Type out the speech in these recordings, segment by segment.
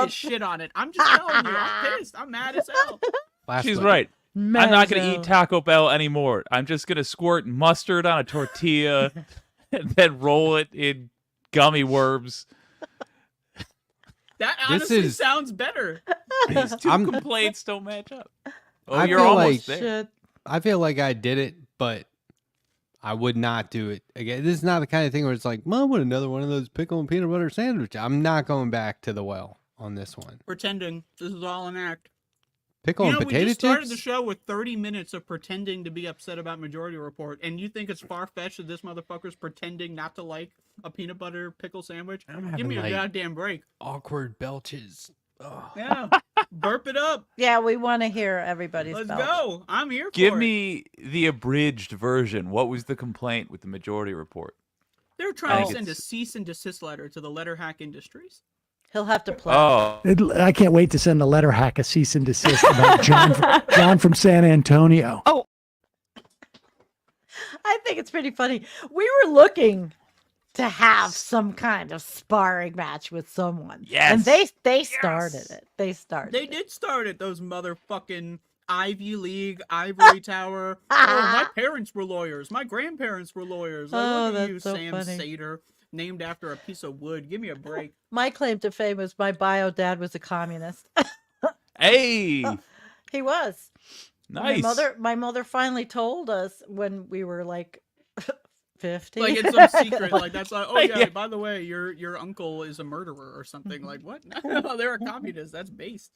his shit on it. I'm just telling you, I'm pissed. I'm mad as hell. She's right. I'm not going to eat Taco Bell anymore. I'm just going to squirt mustard on a tortilla and then roll it in gummy worms. That honestly sounds better. These two complaints don't match up. Oh, you're feel almost like- there. I feel like I did it, but I would not do it again. This is not the kind of thing where it's like, Mom, I want another one of those pickle and peanut butter sandwich. I'm not going back to the well on this one. Pretending. This is all an act. Pickle and potato we just started chips? the show with 30 minutes of pretending to be upset about Majority Report, and you think it's far-fetched that this motherfucker's pretending not to like a peanut butter pickle sandwich? Give me a goddamn break. Awkward belches. Ugh. Yeah. Burp it up. Yeah, we want to hear everybody's Let's belch. go. I'm here for Give it. me the abridged version. What was the complaint with the Majority Report? They're trying to Oh. send a cease and desist letter to the Letter Hack Industries. He'll have to play. Oh, I can't wait to send a letter hack a cease and desist about John from San Antonio. Oh, I think it's pretty funny. We were looking to have some kind of sparring match with someone. Yes. And they started it. They started They it. did start it, those motherfucking Ivy League, Ivory Tower. Oh, my parents were lawyers. My grandparents were lawyers. Like, Oh, look at that's you, so Sam funny. Sater, named after a piece of wood. Give me a break. My claim to fame is my bio dad was a communist. hey, He was. nice. My mother finally told us when we were like 50. Like it's some secret. Like that's like, oh yeah, Yeah. by the way, your uncle is a murderer or something. Like what? No, they're a communist. That's based.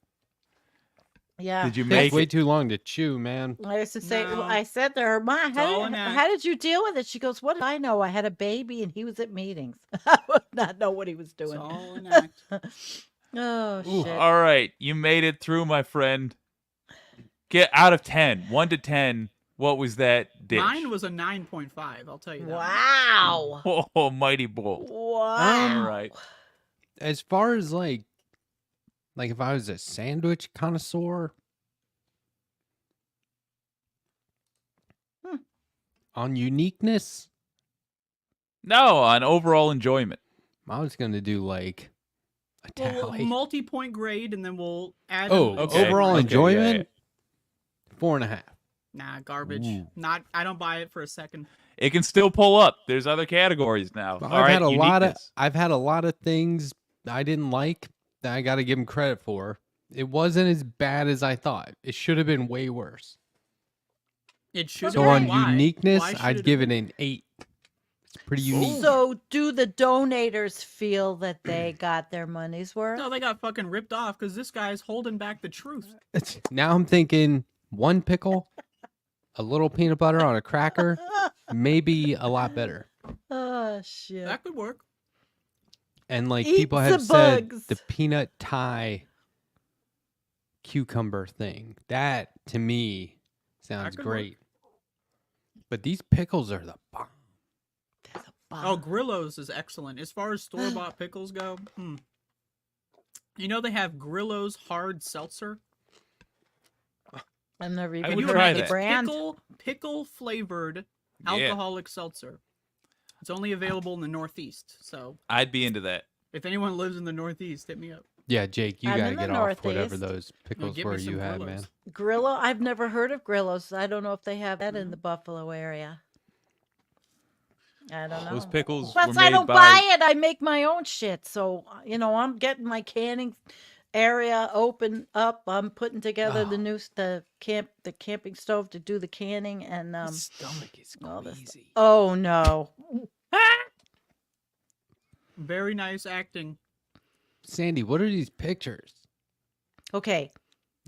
Yeah. Did you Takes make way it? too long to chew, man. I used to say, No. I said to her, Ma, all an act." how did you deal with it? She goes, what did I know? I had a baby and he was at meetings. I would not know what he was It's doing. all an act. Oh, Ooh, shit. all right, you made it through, my friend. Get out of 10, 1 to 10. What was that dish? Mine was a 9.5. I'll tell you that. Wow. Oh, mighty bull. Wow. All right. As far as like if I was a sandwich connoisseur, on uniqueness, No, on overall enjoyment. I was gonna do like a Well, tally. multi-point grade, and then we'll add. Oh, Okay. overall Okay, enjoyment, yeah, 4.5. Nah, garbage. Ooh. Not. I don't buy it for a second. It can still pull up. There's other categories now. Well, All right, uniqueness. I've had a lot of things I didn't like that I got to give him credit for. It wasn't as bad as I thought. It should have been way worse. It should. So Okay. on Why? uniqueness, Why should I'd it give have it an 8. It's pretty unique. So do the donators feel that they got their money's worth? No, they got fucking ripped off because this guy's holding back the truth. Now I'm thinking one pickle, a little peanut butter on a cracker, maybe a lot better. Oh, shit. That could work. And like Eat people the have said, bugs. the peanut Thai cucumber thing, that to me sounds could work. great. But these pickles are the bomb. There's a Oh, bomb. Grillo's is excellent. As far as store-bought pickles go, you know they have Grillo's hard seltzer. I've never I even would heard try of the that. brand. Pickle flavored Yeah. alcoholic seltzer. It's only available in the Northeast. So I'd be into that. if anyone lives in the Northeast, hit me up. Yeah, Jake, you I'm gotta in the get off whatever Northeast. those pickles give me were some you had, Grillos. man. Grillo, I've never heard of Grillos. I don't know if they have that in the Buffalo area. I don't know. Those pickles Plus, were I made don't by. buy it. I make my own shit. So, I'm getting my canning area open up. I'm putting together the camping stove to do the canning and My stomach is all this queasy. oh no. Very nice acting. Sandy, what are these pictures? Okay.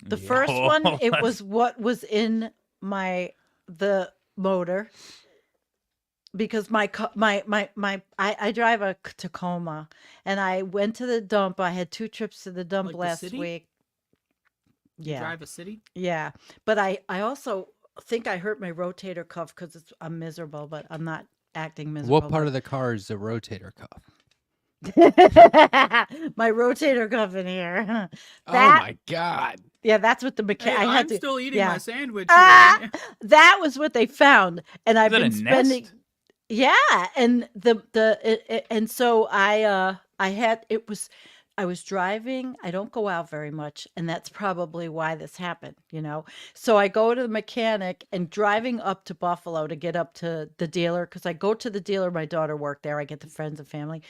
The Yeah. first one, it was what was in the motor because I drive a Tacoma and I went to the dump. I had 2 trips to the dump Like the last city? week. You Yeah. drive a city. Yeah. But I also think I hurt my rotator cuff because I'm miserable, but I'm not acting miserable. What part of the car is the rotator cuff? my rotator cuff in here? Oh That- my god. Yeah, that's what the Hey, mechanic. I had I'm to. still eating yeah. my sandwich. Ah! here. That was what they found, and I've Is that been a spending. nest? Yeah, and and so I had it was I was driving. I don't go out very much, and that's probably why this happened, you know? So I go to the mechanic and driving up to Buffalo to get up to the dealer, because I go to the dealer, my daughter worked there. I get the friends and family.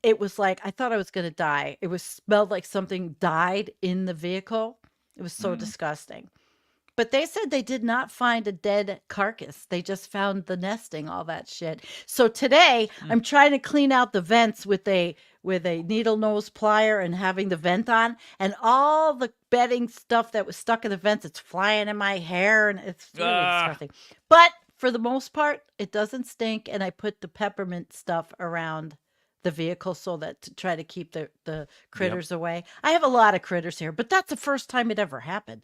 It was like, I thought I was going to die. It was smelled like something died in the vehicle. It was so disgusting. But they said they did not find a dead carcass. They just found the nesting, all that shit. So today I'm trying to clean out the vents with a needle nose plier and having the vent on, and all the bedding stuff that was stuck in the vents, it's flying in my hair and it's really disgusting. But for the most part, it doesn't stink, and I put the peppermint stuff around the vehicle so that to try to keep the critters away. I have a lot of critters here, but that's the first time it ever happened.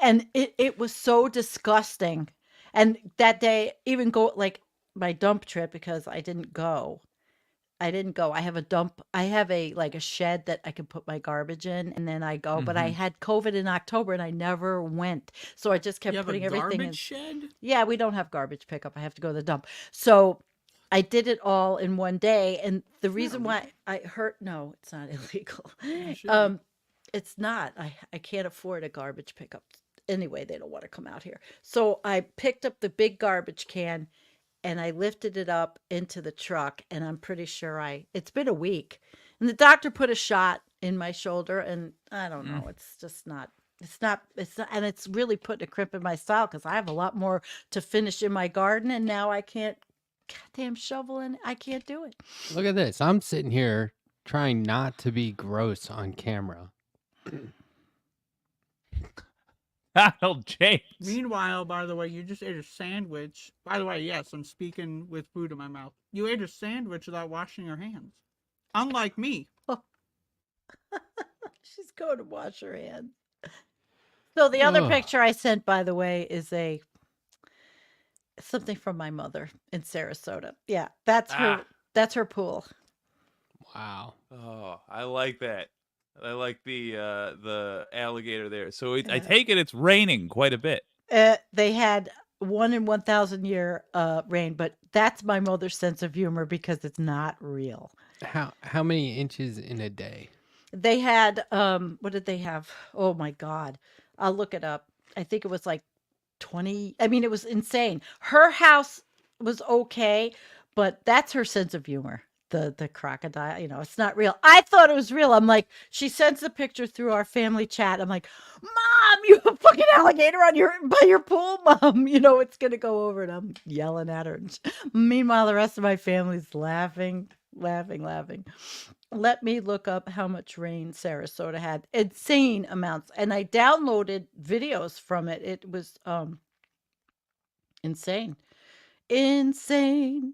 And it was so disgusting. And that day, even go like my dump trip, because I didn't go. I have a dump. I have a shed that I can put my garbage in, and then I go. But I had COVID in October and I never went. So I just kept You have putting a everything in. garbage shed? Yeah, we don't have garbage pickup. I have to go to the dump. So I did it all in one day. And the reason why no, it's not illegal. It's not. I can't afford a garbage pickup. Anyway, they don't want to come out here. So I picked up the big garbage can and I lifted it up into the truck, and I'm pretty sure it's been a week. And the doctor put a shot in my shoulder, and I don't know. It's just not. It's not, and it's really putting a crimp in my style, because I have a lot more to finish in my garden, and now I can't goddamn shovel, and I can't do it. Look at this. I'm sitting here trying not to be gross on camera. Donald James. Meanwhile, by the way, you just ate a sandwich. By the way, yes, I'm speaking with food in my mouth. You ate a sandwich without washing your hands. Unlike me. She's going to wash her hands. So the other picture I sent, by the way, is something from my mother in Sarasota. Yeah, that's her. That's her pool. Wow. Oh, I like that. I like the alligator there. So I take it it's raining quite a bit. They had 1 in 1,000 year rain, but that's my mother's sense of humor, because it's not real. How many inches in a day? They had what did they have? Oh my God, I'll look it up. I think it was like 20. I mean, it was insane. Her house was okay, but that's her sense of humor. The crocodile, it's not real. I thought it was real. I'm like, she sends a picture through our family chat. I'm like, Mom, you have a fucking alligator by your pool, Mom. It's gonna go over, and I'm yelling at her. Meanwhile, the rest of my family's laughing. Let me look up how much rain Sarasota had. Insane amounts. And I downloaded videos from it. It was insane. Insane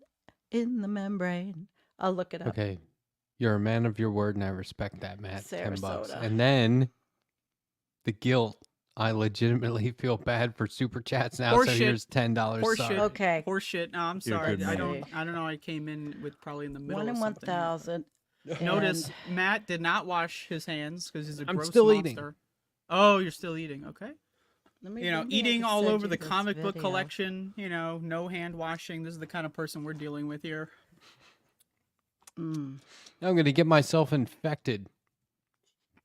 in the membrane. I'll look it up. Okay. You're a man of your word, and I respect that, Matt. $10. Sarasota. And then the guilt. I legitimately feel bad for super chats now. Horse so shit. here's $10. Horse Sorry. shit. Okay. Horseshit. No, I'm You're a sorry. good I man. don't know. I came in with probably in the middle 1 in of something. 1,000. Notice And Matt did not wash his hands because he's a I'm gross still monster. eating. Oh, you're still eating. Okay. maybe Eating I can all send over you the this comic book video. collection, no hand washing. This is the kind of person we're dealing with here. Mm. Now I'm going to get myself infected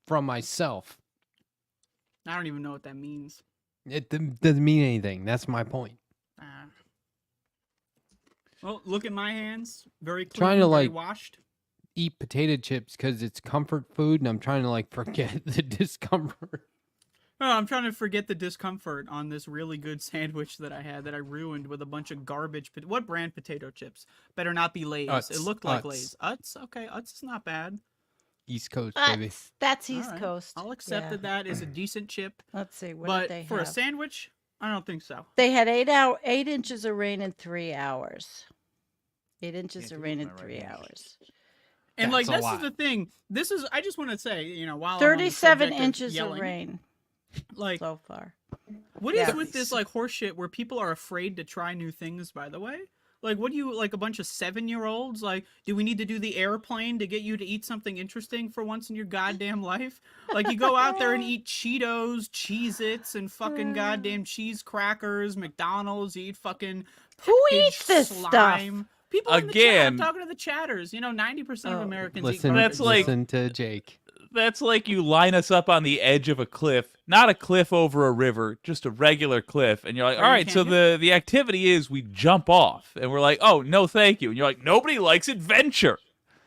from myself. I don't even know what that means. It doesn't mean anything. That's my point. Ah. Well, look at my hands. Very clean, Trying to, very like, washed. Eat potato chips because it's comfort food, and I'm trying to forget the discomfort. Oh, I'm trying to forget the discomfort on this really good sandwich that I had that I ruined with a bunch of garbage. What brand potato chips? Better not be Lay's. Utz. It looked like Utz. Lay's. Utz? Okay, Utz is not bad. East Coast, baby. That's All East right. Coast. I'll accept Yeah. that that is a decent chip. Let's see. What But did they for have? a sandwich, I don't think so. They had 8 inches of rain in 3 hours. 8 inches Can't of do rain it in with my 3 right hand. hours. And That's a this lot. is the thing. I just want to say, while I'm on the 37 subject of inches of yelling, rain Like, so far. what is Yeah. with this horseshit where people are afraid to try new things? By the way, what do you a bunch of 7-year-olds? Do we need to do the airplane to get you to eat something interesting for once in your goddamn life? You go out there and eat Cheetos, Cheez-Its, and fucking goddamn cheese crackers, McDonald's. You eat fucking Who packaged eats this slime. People in the chat. Again. I'm talking to the chatters. 90% of Oh. Americans Listen, eat That's garbage. like- listen to Jake. That's like you line us up on the edge of a cliff, not a cliff over a river, just a regular cliff, and you're like, Where all you right, can't so hit. the activity is we jump off, and we're like, oh no, thank you, and you're like, nobody likes adventure.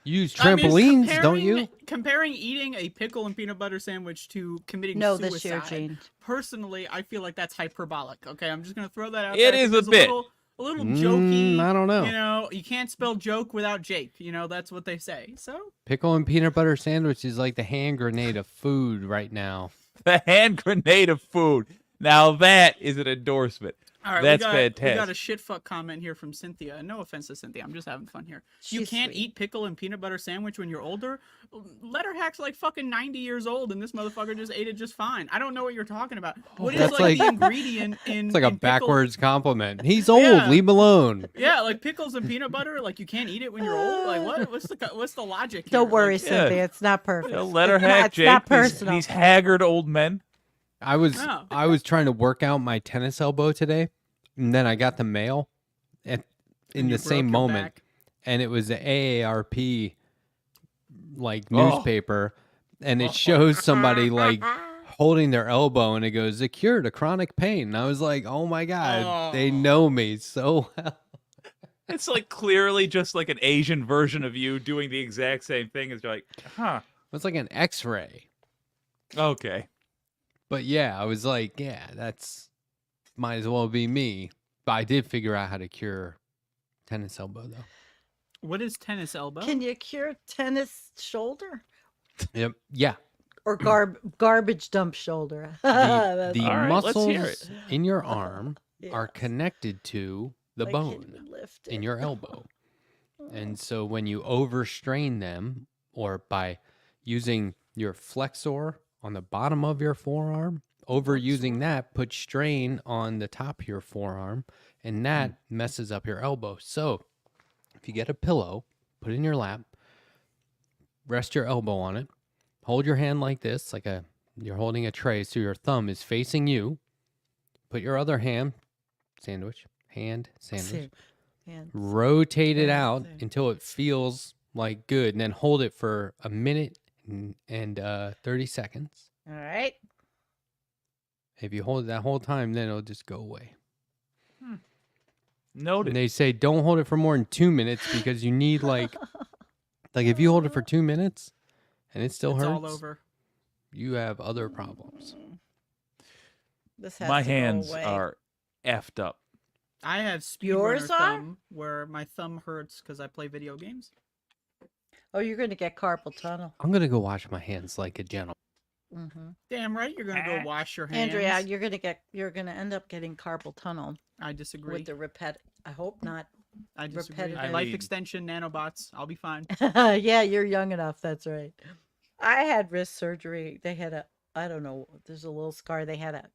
You use I mean, trampolines, don't you? Comparing eating a pickle and peanut butter sandwich to committing No, suicide. this year, Gene. Personally, I feel like that's hyperbolic. Okay, I'm just gonna throw that out It there. I is think a there's bit. a little jokey. I don't know. You know, you can't spell joke without Jake. You know, that's what they say. So Pickle and peanut butter sandwich is like the hand grenade of food right now. The hand grenade of food. Now that is an endorsement. all right, That's we got fantastic. a shitfuck comment here from Cynthia. And no offense to Cynthia, I'm just having fun here. You She's can't sweet. eat pickle and peanut butter sandwich when you're older. Letterhack's like fucking 90 years old, and this motherfucker just ate it just fine. I don't know what you're talking about. What is That's like the like- ingredient in? It's like a in pickle- backwards compliment. He's old. Yeah. Leave him alone. Yeah, like pickles and peanut butter. Like you can't eat it when you're old. Like what? What's the logic? Here? Don't worry, Like, yeah. Cynthia. It's not perfect. Letter hack, It's Jake. not these- personal. These haggard old men. I was Oh. I was trying to work out my tennis elbow today, and then I got the mail in and the you same broke your moment, back. and it was the AARP like Oh. newspaper, and it shows somebody like holding their elbow, and it goes the cure to chronic pain. And I was like, oh my god, they Oh. know me so well. It's like clearly just like an Asian version of you doing the exact same thing. As you're like, huh? It's like an X-ray. Okay. But yeah, I was like, yeah, that's might as well be me. But I did figure out how to cure tennis elbow though. What is tennis elbow? Can you cure tennis shoulder Yep. Yeah. or garbage dump shoulder? The, That's the All right, let's hear muscles in your arm are Yes. connected to the I can't bone even lift in it. your elbow. And so when you overstrain them, or by using your flexor on the bottom of your forearm, overusing that puts strain on the top of your forearm, and that messes up your elbow. So if you get a pillow, put it in your lap, rest your elbow on it, hold your hand like this, like you're holding a tray, so your thumb is facing you. Put your other hand sandwich, And rotate it Yeah, out same. until it feels like good, and then hold it for a minute and 30 seconds. all right. If you hold it that whole time, then it'll just go away. Noted. And they say don't hold it for more than 2 minutes because you need like if you hold it for 2 minutes and it still it's hurts, all over. you have other problems. This has My to go hands away. are effed up. I have speedrunner Yours are? thumb where my thumb hurts because I play video games. Oh, you're going to get carpal tunnel. I'm gonna go wash my hands like a gentleman. Hmm Damn right, you're gonna go wash your hands. Andrea, you're going to end up getting carpal tunnel I disagree. with the I hope not. I disagree. repetitive- Life I- extension nanobots. I'll be fine. Yeah, you're young enough. That's right. I had wrist surgery. They had I don't know, there's a little scar. They had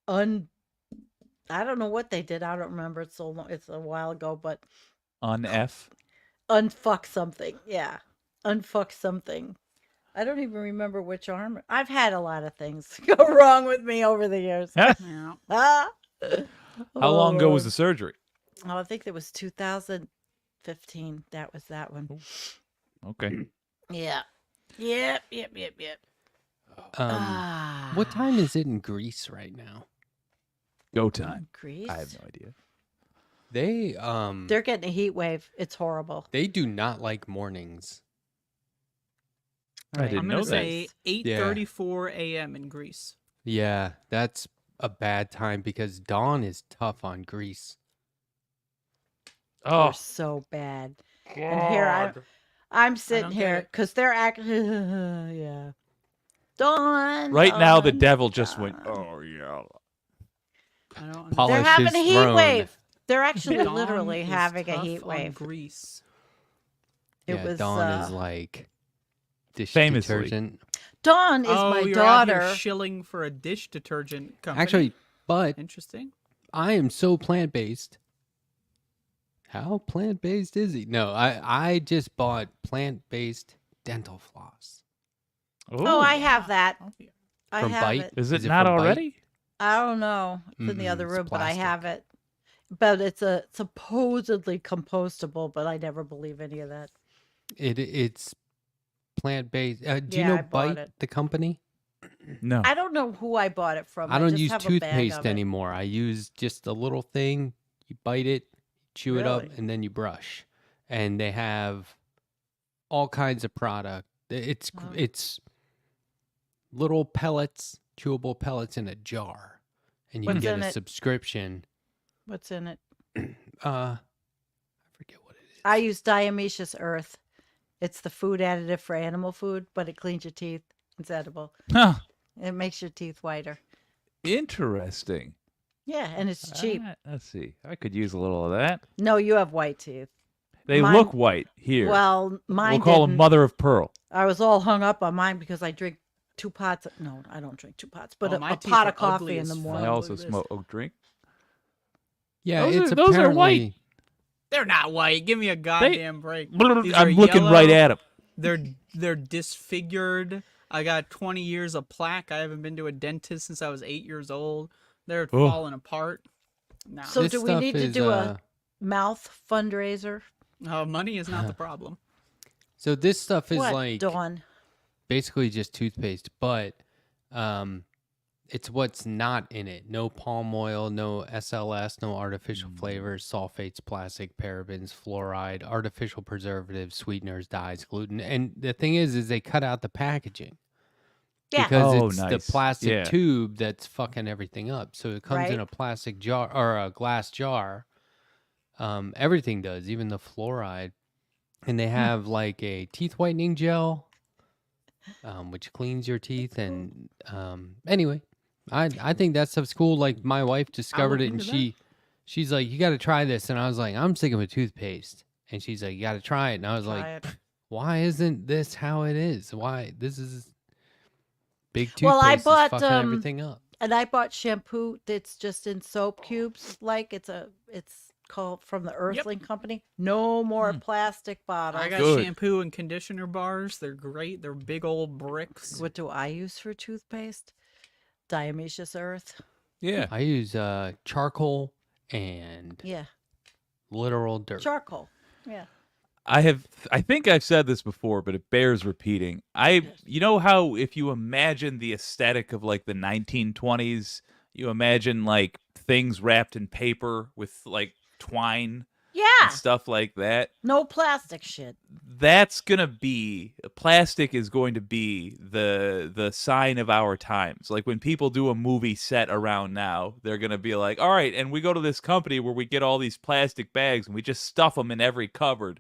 I don't know what they did. I don't remember. It's so long. It's a while ago, but Un-F. unfuck something. Yeah. Unfuck something. I don't even remember which arm. I've had a lot of things go wrong with me over the years. Yeah. Ah. How long ago was Oh, the surgery? Oh, I think it was 2015. That was that one. Okay. Yeah. Yep. Ah. What time is it in Greece right now? Go time. Greece? I have no idea. They're getting a heat wave. It's horrible. They do not like mornings. I didn't I'm know gonna that. say 8:34 a.m. in Greece. Yeah, that's a bad time because dawn is tough on Greece. They're Oh, so bad. And here I'm sitting don't get here it. because they're actually yeah. Dawn. right now the dawn, devil just went. dawn. Oh yeah. I don't Polish They're understand. having a his heat throne. wave. They're actually Dawn literally is having a tough heat on wave. Greece. It Yeah, was dawn is like dish Famously. detergent. Dawn is Oh, my you're out here daughter. shilling for a dish detergent company. Actually, but interesting. I am so plant based. How plant based is he? No, I just bought plant based dental floss. Oh, I have that. Oh, yeah. I From have Bite? it. Is it Is it not from Bite? already? I don't know. It's in the other It's room, but I plastic. have it. But it's a supposedly compostable, but I never believe any of that. It's plant-based. Do you Yeah, I know bought Bite, it. the company? No. I don't know who I bought it from. I don't just use have a bag toothpaste of it. anymore. I use just a little thing. You bite it, chew it up, Really? and then you brush. And they have all kinds of product. Oh. It's little pellets, chewable pellets in a jar, and you What's get in a it? subscription. What's in it? I forget what it is. I use Diatomaceous Earth. It's the food additive for animal food, but it cleans your teeth. It's edible. Huh. It makes your teeth whiter. Interesting. Yeah, and it's cheap. Let's see. I could use a little of that. No, you have white teeth. They Mine- look white here. Well, mine we'll call them didn't. mother of pearl. I was all hung up on mine because I drink 2 pots. No, I don't drink 2 pots, but Oh, a my teeth pot are of coffee ugly in as the fuck. morning. I look also at this. smoke drink. Yeah, Those it's are- those are white. apparently- They're not white. Give me a goddamn break. These I'm are looking right yellow. at them. They're disfigured. I got 20 years of plaque. I haven't been to a dentist since I was 8 years old. They're Oh. falling apart. No, So This do we stuff need to is, do a mouth fundraiser? money is not the problem. So this stuff is What, like Dawn? basically just toothpaste, but it's what's not in it. No palm oil, no SLS, no artificial flavors, sulfates, plastic, parabens, fluoride, artificial preservatives, sweeteners, dyes, gluten. And the thing is they cut out the packaging. Yeah. Because Oh, it's nice. the plastic Yeah. tube that's fucking everything up. So it comes in Right. a plastic jar or a glass jar. Everything does, even the fluoride. And they have like a teeth whitening gel, which cleans your teeth. And anyway, I think that stuff's cool. Like my wife discovered it, and into that. she's like, "You got to try this." And I was like, "I'm sticking with toothpaste." And she's like, "You got to try it." And I was Try like, it. "Why isn't this how it is? Why this is big toothpaste Well, I is bought, fucking everything up." And I bought shampoo that's just in soap cubes. Like it's called from the Earthling Company. No more plastic bottles. I got Good. shampoo and conditioner bars. They're great. They're big old bricks. What do I use for toothpaste? Diatomaceous Earth. Yeah. I use charcoal and Yeah, literal dirt. charcoal. Yeah. I think I've said this before, but it bears repeating. You know how if you imagine the aesthetic of like the 1920s, you imagine like things wrapped in paper with like twine Yeah. and stuff like that. No plastic shit. That's gonna be plastic is going to be the sign of our times. Like when people do a movie set around now, they're gonna be like, all right, and we go to this company where we get all these plastic bags and we just stuff them in every cupboard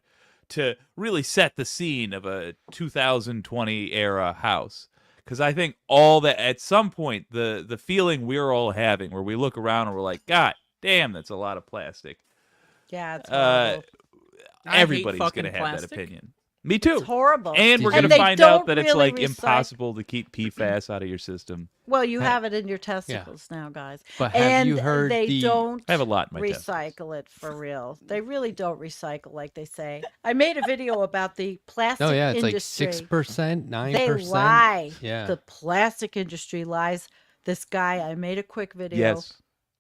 to really set the scene of a 2020 era house. Because I think all that at some point the feeling we're all having where we look around and we're like, God damn, that's a lot of plastic. Yeah, it's Uh, horrible. I hate Everybody's fucking gonna have plastic. that opinion. Me too. It's horrible. And we're And gonna they find out don't that it's really like recycle- impossible to keep PFAS out of your system. Well, you have it in your testicles now, guys. But have And you heard they the don't I have a lot in my testicles. recycle it for real. They really don't recycle like they say. I made a video about the plastic Oh yeah, it's industry. like 6%, They 9%. lie. Yeah. The plastic industry lies. This guy, I made a quick video. Yes,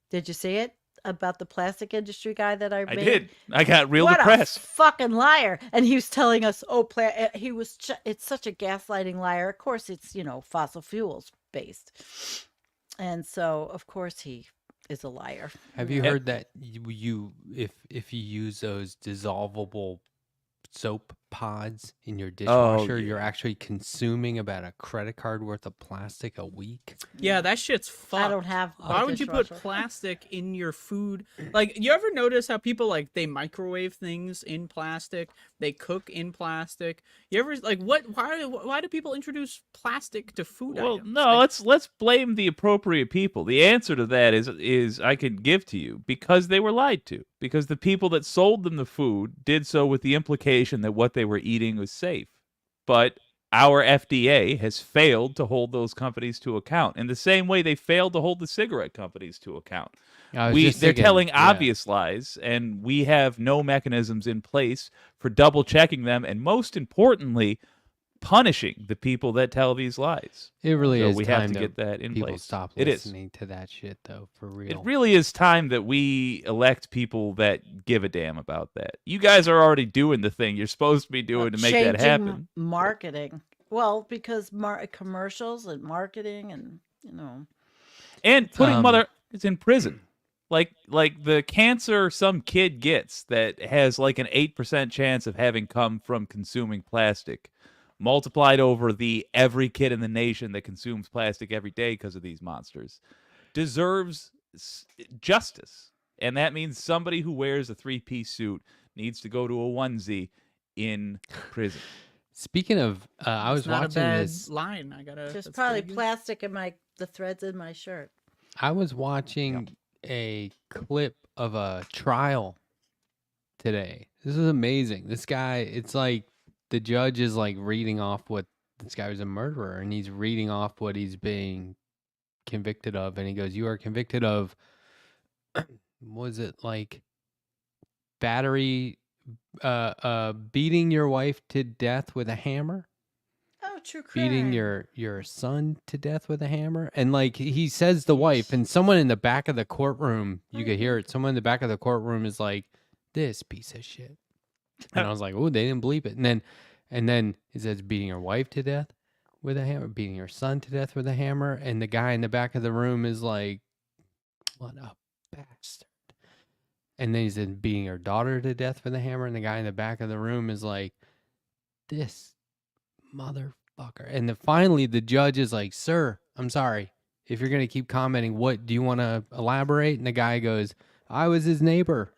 Did you see it? About the plastic industry guy that I I made? did. I got real what depressed. a fucking liar! And he was telling us, he was. It's such a gaslighting liar. Of course, it's fossil fuels based, and so of course he is a liar. Have you Yeah. heard that if you use those dissolvable soap pods in your dishwasher, you're yeah. actually consuming about a credit card worth of plastic a week? Yeah, that shit's fucked. I don't have. a Why would you put dishwasher. plastic in your food? Like, you ever notice how people like they microwave things in plastic? They cook in plastic. You ever like what? Why do people introduce plastic to food Well, items? no, Like, let's blame the appropriate people. The answer to that is I can give to you because they were lied to. Because the people that sold them the food did so with the implication that what they were eating was safe. But our FDA has failed to hold those companies to account in the same way they failed to hold the cigarette companies to account. I was just They're thinking, telling yeah. obvious lies, and we have no mechanisms in place for double checking them, and most importantly, punishing the people that tell these lies. It really So is we time have to get that in people place. stop It is. listening to that shit, though, for real. It really is time that we elect people that give a damn about that. You guys are already doing the thing you're supposed to be doing to make that Changing happen. Marketing. Well, because commercials and marketing and, And putting Um, mother is in prison. Like the cancer some kid gets that has like an 8% chance of having come from consuming plastic, multiplied over the every kid in the nation that consumes plastic every day because of these monsters, deserves justice. And that means somebody who wears a 3-piece suit needs to go to a onesie in prison. Speaking of, I was It's not watching a bad this. line. I gotta. there's that's probably pretty good. plastic in the threads in my shirt. I was watching a clip of a trial today. This is amazing. This guy, it's like the judge is like reading off what this guy was a murderer, and he's reading off what he's being convicted of, and he goes, "You are convicted of, was it like battery, beating your wife to death with a hammer?" Oh, true crime. Beating your son to death with a hammer, and like he says the wife, and someone in the back of the courtroom, you could hear it, someone in the back of the courtroom is like, "This piece of shit," and I was like, "Oh, they didn't bleep it." And then it says beating your wife to death with a hammer, beating your son to death with a hammer, and the guy in the back of the room is like, "What a bastard." And then he said beating your daughter to death with a hammer, and the guy in the back of the room is like, "This motherfucker." And then finally the judge is like, "Sir, I'm sorry. If you're going to keep commenting, what do you want to elaborate?" And the guy goes, "I was his neighbor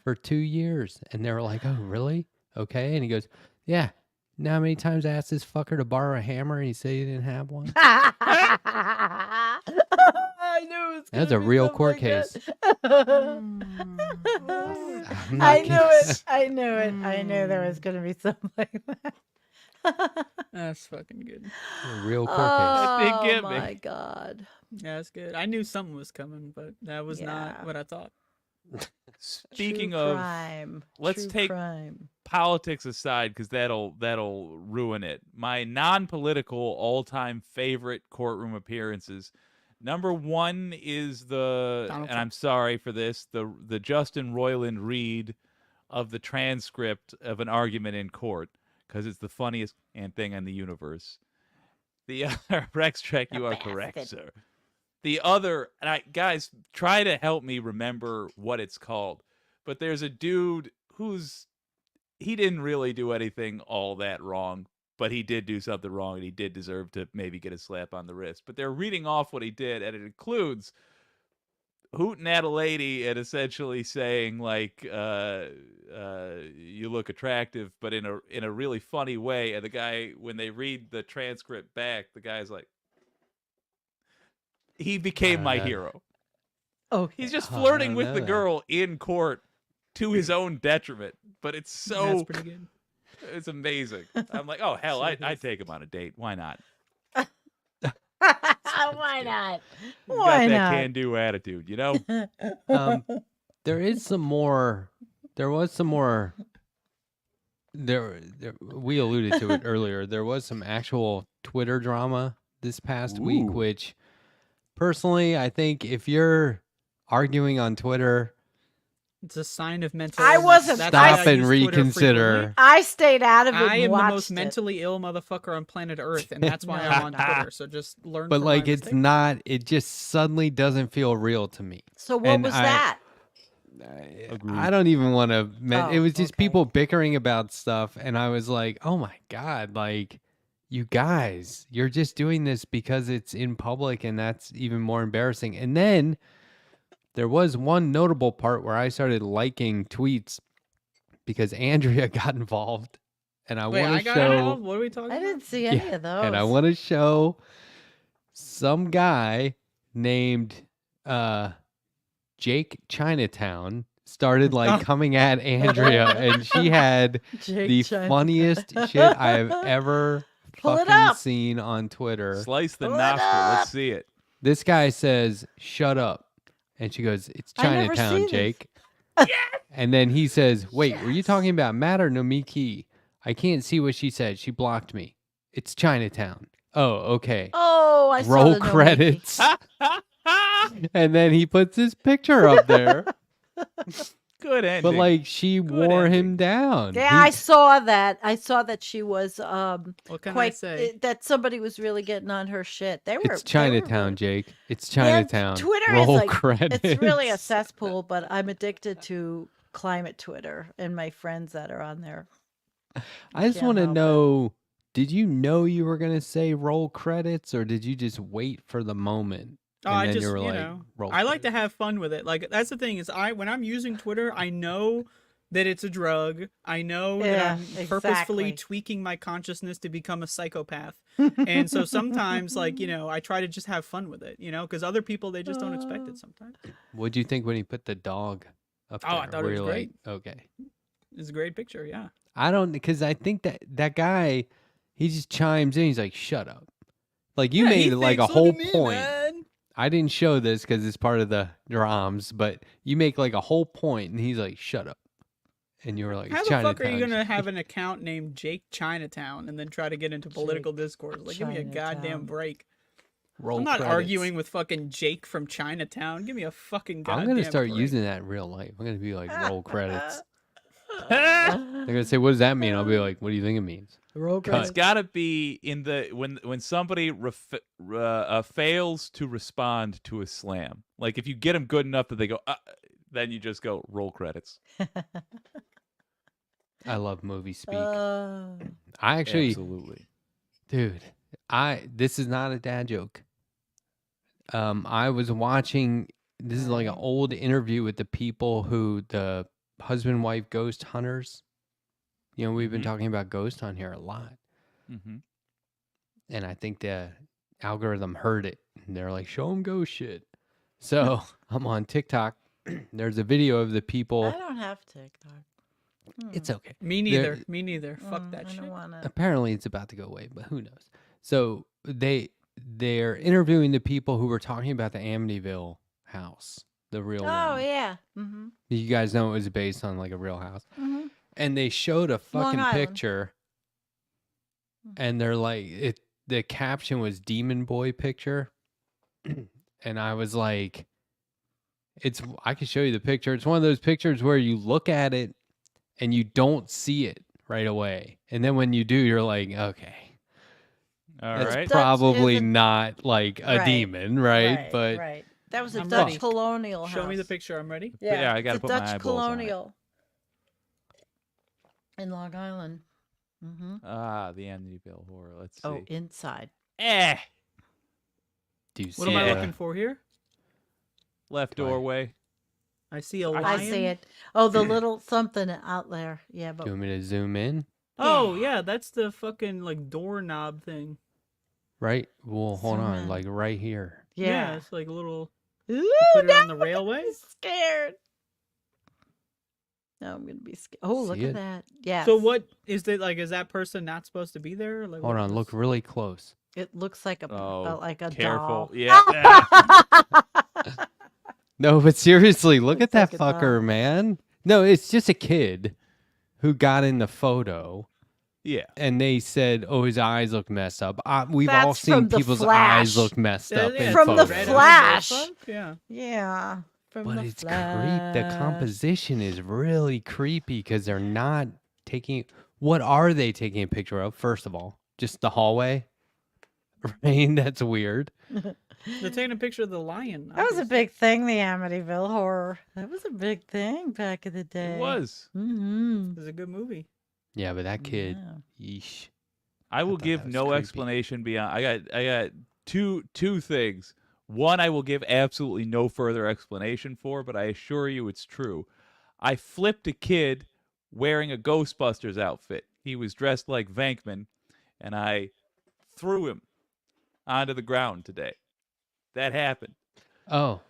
for 2 years." And they were like, "Oh, really? Okay." And he goes, "Yeah. Now how many times I asked this fucker to borrow a hammer and he said he didn't have one?" I knew it was That's gonna a be real something court like case. I'm not I knew it. kidding. I knew it. I knew there was going to be something like that. That's fucking good. A real court Oh That did get me. my god! Yeah, that's good. I knew something was coming, but that was Yeah. not what I thought. Speaking True of crime. let's True take crime. politics aside, because that'll ruin it. My non-political all-time favorite courtroom appearances. Number one is Donald and Trump. I'm sorry for this, the Justin Roiland read of the transcript of an argument in court, because it's the funniest thing in the universe. The other Rex Trek, you are correct, bastard. sir. The other, guys, try to help me remember what it's called. But there's a dude he didn't really do anything all that wrong, but he did do something wrong, and he did deserve to maybe get a slap on the wrist. But they're reading off what he did, and it includes hooting at a lady and essentially saying like, "You look attractive," but in a really funny way. And the guy, when they read the transcript back, the guy's like, he became my that- hero. Okay. He's just Oh, I flirting don't with know the that. girl in court to his own detriment, but it's That's so pretty good. it's amazing. I'm like, oh hell, So I'd good. take him on a date. Why not? Why not? He's Why got that not? can-do attitude, you know. There is some more. There was some more. There, we alluded to it earlier. There was some actual Twitter drama this past week, Ooh. which personally, I think if you're arguing on Twitter, It's a sign of mental. I illness. wasn't- That's why stop I and use Twitter reconsider. frequently. I stayed out of it. I and am the watched most it. mentally ill motherfucker on planet Earth, and that's why I'm on Twitter. So just learn. But from like, my it's mistakes. not. It just suddenly doesn't feel real to me. So what and was I- that? I don't even want to. It Oh, was just okay. people bickering about stuff, and I was like, "Oh my god!" Like, you guys, you're just doing this because it's in public, and that's even more embarrassing. And then there was one notable part where I started liking tweets because Andrea got involved, and I Wait, want I to got show. involved? What are we talking I about? didn't see any of those. And I want to show some guy named Jake Chinatown started like coming at Andrea, and she had Jake the China. funniest shit I have ever Pull it fucking up. seen on Twitter. Slice the Pull it nostril. up. Let's see it. This guy says, "Shut up," and she goes, "It's I never Chinatown, see this. Jake." And then he says, "Wait, were you talking about Matt or Nomiki? I can't see what she said. She blocked me." It's Chinatown. Oh, okay. Oh, I saw Roll the no Mickey. credits. And then he puts his picture up there. Good ending. But like she wore him down. Yeah, I saw that. I saw that she was What can I quite say? that somebody was really getting on her shit. They were It's they were Chinatown, really- Jake. It's Yeah, Chinatown. Twitter Roll is like credits. it's really a cesspool, but I'm addicted to climate Twitter and my friends that are on there. I just can't want to help it. know, did you know you were going to say roll credits or did you just wait for the moment? Oh, And I then just, you were you like, know, roll I like to credits. have fun with it. Like that's the thing is, when I'm using Twitter, I know that it's a drug. I know that Yeah, I'm purposefully exactly. tweaking my consciousness to become a psychopath. And so sometimes, like I try to just have fun with it, because other people they just don't expect it sometimes. What'd you think when he put the dog up there? Oh, I thought it Were was you great. like, okay. It's a great picture, yeah. I don't, because I think that guy, he just chimes in. He's like, shut up. Like you Yeah, he made like a thinks, "Look whole at me, point. man." I didn't show this because it's part of the drams, but you make like a whole point, and he's like, "Shut up," and you were like, How "It's the fuck are you Chinatown." gonna have an account named Jake Chinatown and then try to get into political discourse? Like, give me a goddamn Chinatown. break. Roll I'm not credits. arguing with fucking Jake from Chinatown. Give me a fucking goddamn I'm gonna start break. using that in real life. I'm gonna be like, "Roll credits." They're gonna say, "What does that mean?" I'll be like, "What do you think it means?" Roll Cut. It's credits. got to be in the when somebody fails to respond to a slam. Like if you get them good enough that they go, then you just go roll credits. I love movie speak. Uh, I actually, Absolutely. dude, this is not a dad joke. I was watching. This is like an old interview with the people who the husband wife ghost hunters. You know, we've been Mhm. talking about ghost hunt here a lot. Mm-hmm. And I think the algorithm heard it. And they're like, show them ghost shit. So I'm on TikTok. There's a video of the I people. don't have TikTok. It's okay. Me neither. Me neither. Fuck I that don't shit. wanna. Apparently it's about to go away, but who knows? So they're interviewing the people who were talking about the Amityville house, the real Oh one. yeah. Mm-hmm. You guys know it was based on like a real house. Mm-hmm. And they showed a fucking Island. picture, and they're like, the caption was Demon Boy picture. And I was like, I can show you the picture. It's one of those pictures where you look at it and you don't see it right away. And then when you do, you're like, okay, All that's right. probably Is it- not like a Right, demon, right? But right. That was a I'm Dutch ready. colonial house. Show me the picture. I'm ready. Yeah, I gotta it's a put my Dutch eyeballs on it. colonial in Long Island. Mm-hmm. The Amityville horror. Let's see. Oh, inside. Eh. do you What see am I the- looking for here? Left Do I- doorway. I see a lion. I see it. Oh, the little something out there. Yeah, but Do you want me to zoom in? Oh yeah, that's the fucking like doorknob thing. Right? Well, hold Zoom on. in. Like right here. yeah. It's like a little. Ooh, Put it now on the railway. I'm scared. No, I'm gonna be scared. Oh, look See at it? that. Yeah. So what is it like? Is that person not supposed to be there? Like, Hold what on. is- Look really close. It looks like a Oh, like a careful. doll. Yeah. No, but seriously, look at that Looks like a fucker, dog. man. No, it's just a kid who got in the photo Yeah. and they said, oh, his eyes look messed up. We've all That's seen from The people's Flash. eyes look messed up in From The photos. red Flash. eyes, yeah. Yeah. From But the it's creep. Flash. The composition is really creepy because they're not taking. What are they taking a picture of? First of all, just the hallway. Right? That's weird. They're taking a picture of the lion. That was a obviously. big thing, the Amityville horror. That was a big thing back in the day. It was. Mm-hmm. It was a good movie. Yeah, but that kid, Yeah. yeesh. I will thought give that was no creepy. explanation beyond. I got two things. One, I will give absolutely no further explanation for, but I assure you it's true. I flipped a kid wearing a Ghostbusters outfit. He was dressed like Venkman, and I threw him onto the ground today. That happened. Oh,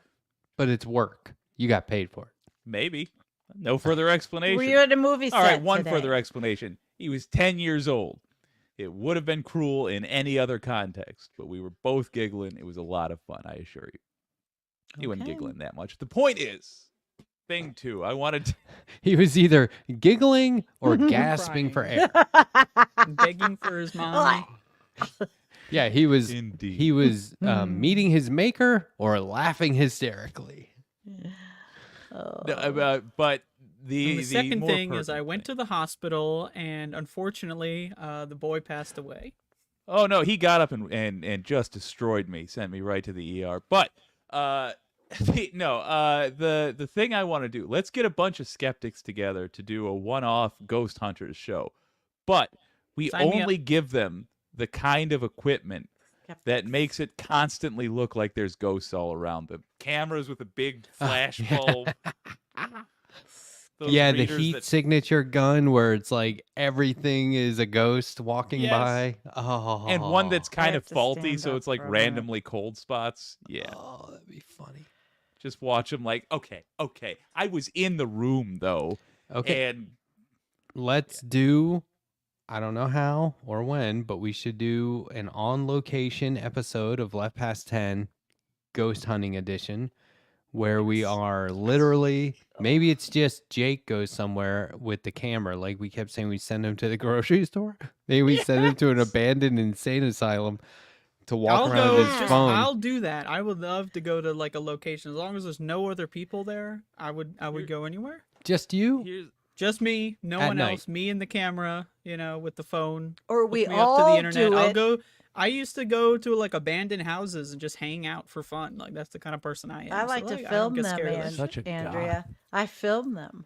but it's work. You got paid for it. Maybe. No further explanation. Were you at a movie set All right, one today? further explanation. He was 10 years old. It would have been cruel in any other context, but we were both giggling. It was a lot of fun, I assure you. He wasn't Okay. giggling that much. The point is, thing two, I wanted to, He was either giggling or gasping for air. Begging for his mommy. Yeah, he was Indeed. meeting his maker or laughing hysterically. Oh. No, but And the second more thing is I pertinent went thing- to the hospital and unfortunately the boy passed away. Oh no, he got up and just destroyed me, sent me right to the ER. But the thing I want to do, let's get a bunch of skeptics together to do a one-off Ghost Hunters show. But we Sign me up. only give them the kind of equipment that makes it constantly look like there's ghosts all around them. Cameras with a big flash bulb. Those Yeah, the readers heat that- signature gun where it's like everything is a ghost walking Yes. by. Oh, and one that's I kind have of to faulty, stand so up it's like for a minute. randomly cold spots. Yeah. Oh, that'd be funny. Just watch them like, okay. I was in the room though. Okay, And let's do. I don't know how or when, but we should do an on-location episode of Left Past 10 Ghost Hunting Edition, where we are literally. Maybe it's just Jake goes somewhere with the camera, like we kept saying. We send him to the grocery store. Maybe we send him to an abandoned insane asylum to walk I'll around go. with his phone. I'll do that. I would love to go to like a location as long as there's no other people there. I would go anywhere. Just you? here's Just me, no At one night. else. Me and the camera, with the phone. Or Hook we me all up to the internet. do I'll it. go. I used to go to like abandoned houses and just hang out for fun. Like that's the kind of person I am. I So, like to I don't film get them, scared of that Such a Andrea. I film them.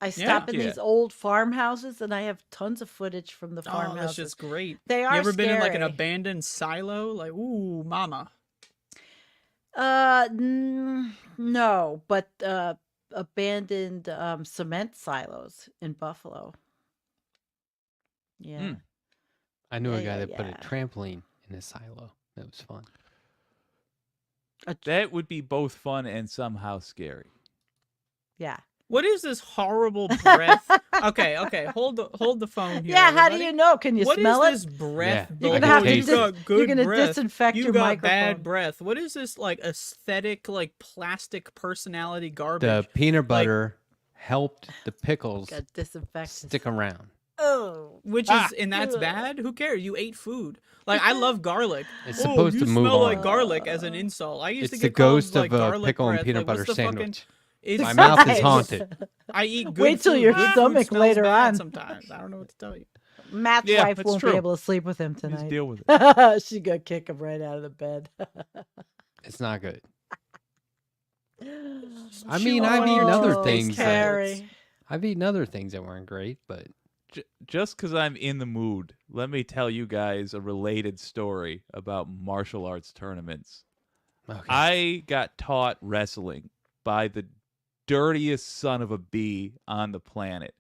I Yeah. stop in Yeah. these old farmhouses, and I have tons of footage from the Oh, farmhouses. that's just great. They You are ever been in like an scary. abandoned silo? Like, ooh, mama. No, but abandoned cement silos in Buffalo. Yeah. Mm. I knew a Yeah, guy yeah, that put a yeah. trampoline in a silo. That was fun. that would be both fun and somehow scary. Yeah. What is this horrible breath? okay, hold the phone here. Yeah, how do everybody. you know? Can you What smell is it? this breath? Yeah, You're I gonna can have to taste You it. got good You're gonna breath. disinfect You your got microphone. bad breath. What is this like aesthetic, like plastic personality garbage? The peanut butter helped the pickles Got disinfectant. stick around. Oh. Which is and that's bad. Who cares? You ate food. Like I love garlic. It's Oh, supposed you to move smell on. like garlic as an insult. I used It's to the get called, ghost like, of a garlic pickle and breath. peanut Like, what's butter the fucking- sandwich. It's My mouth is nice. haunted. I eat good Wait till food. your Good food stomach smells later bad on. Sometimes I don't know what to tell you. Matt's Yeah, wife that's won't true. be able to sleep with him Just tonight. deal with it. She gonna kick him right out of the bed. It's not good. I mean, I've eaten Oh, other things. Carrie. I've eaten other things that weren't great, but Just because I'm in the mood, let me tell you guys a related story about martial arts tournaments. okay. I got taught wrestling by the dirtiest son of a bee on the planet.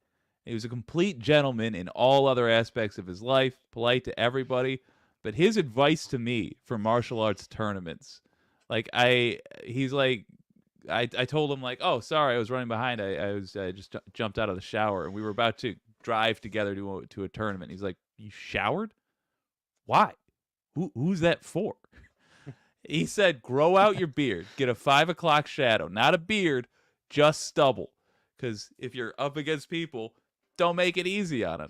He was a complete gentleman in all other aspects of his life, polite to everybody, but his advice to me for martial arts tournaments, like I told him like, oh, sorry, I was running behind. I just jumped out of the shower, and we were about to drive together to a tournament. He's like, you showered? Why? Who's that for? He said, grow out your beard. Get a 5 o'clock shadow. Not a beard, just stubble. Because if you're up against people, don't make it easy on them.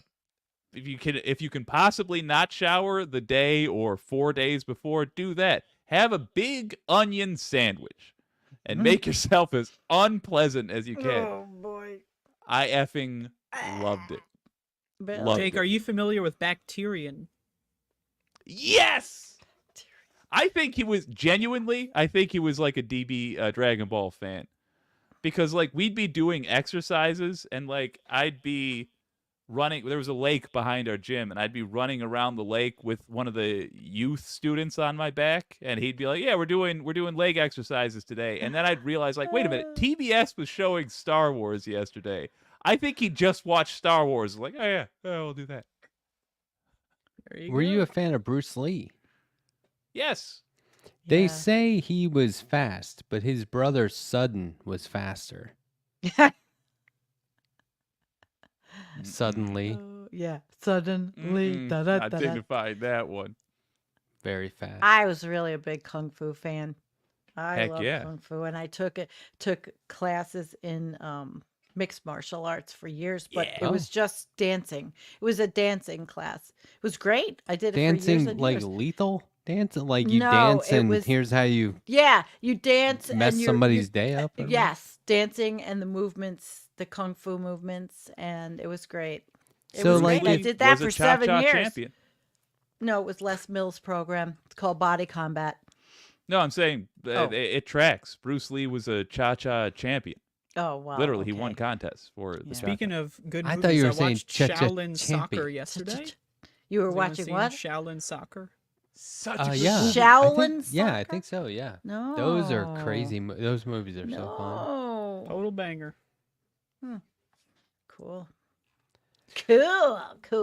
If you can possibly not shower the day or 4 days before, do that. Have a big onion sandwich and make yourself as unpleasant as you can. Oh boy. I effing loved it. Bill. Love Jake, it. are you familiar with Bacterian? Yes! I think he was like a DB Dragon Ball fan. Because like we'd be doing exercises and like I'd be running, there was a lake behind our gym, and I'd be running around the lake with one of the youth students on my back, and he'd be like, yeah, we're doing leg exercises today. And then I'd realize like, wait a minute, TBS was showing Star Wars yesterday. I think he just watched Star Wars. Like, oh yeah, we'll do that. There Were you go. a fan of Bruce Lee? Yes. They Yeah. say he was fast, but his brother Sudden was faster. Suddenly, Oh, yeah. Suddenly. Mm-mm. Da, da, I da, da. dignified that one. very fast. I was really a big kung fu fan. I Heck love yeah. kung fu, and I took classes in mixed martial arts for years, but Yeah. it was just dancing. It was a dancing class. It was great. I did it for years Dancing and like years. lethal dancing, like you No, dance it and was here's how you yeah, you dance mess and somebody's day up. or whatever? yes, dancing and the movements, the kung fu movements, and it was great. It So, was like, great. I if- did that was a for 7 cha-cha years. champion. No, it was Les Mills' program. It's called Body Combat. No, I'm saying Oh. it tracks. Bruce Lee was a cha-cha champion. Oh wow! Literally, he won okay. contests for the Yeah. Speaking of good I movies, thought you were I saying watched cha-cha Shaolin Soccer champion. yesterday. You were Has anyone watching seen what? Shaolin Soccer. such a good Yeah. movie. Shaolin Yeah, I Soccer? think so. Yeah. No, Those are crazy. Those movies are so fun. No, Total banger. cool,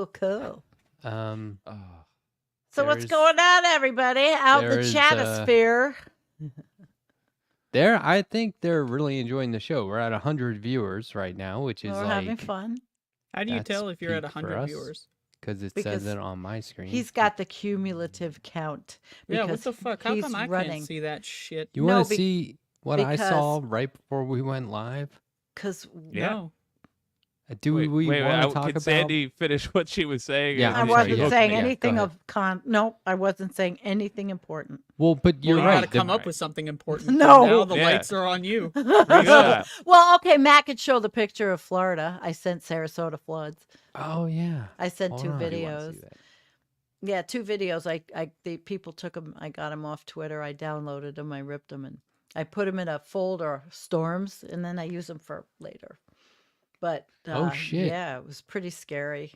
cool. Oh, So what's There's- going on, everybody? Out in the there's, chatosphere. I think they're really enjoying the show. We're at 100 viewers right now, which is We're having like fun. How do you That's tell if you're at peak for 100 us. viewers? because it Because says it on my screen. He's got the cumulative count. Yeah, what because the fuck? How he's come I running. can't see that shit? You No, want to see what I saw because- right before we went live? Because Yeah. No. Do we want to talk can about? Sandy finish what she was saying? Yeah, And I I'm then sorry, she wasn't yeah. hooked saying me. Yeah, go anything ahead. of no, I wasn't saying anything important. Well, but you're Well, you right. gotta come the- up with something important. No. Now the Yeah. lights are on you. Yeah. Well, okay, Matt could show the picture of Florida. I sent Sarasota floods. Oh yeah. I sent Hold two on. I do wanna see videos. that. Yeah, 2 videos. The people took them. I got them off Twitter. I downloaded them. I ripped them and I put them in a folder, storms, and then I use them for later. But Oh, shit. yeah, it was pretty scary.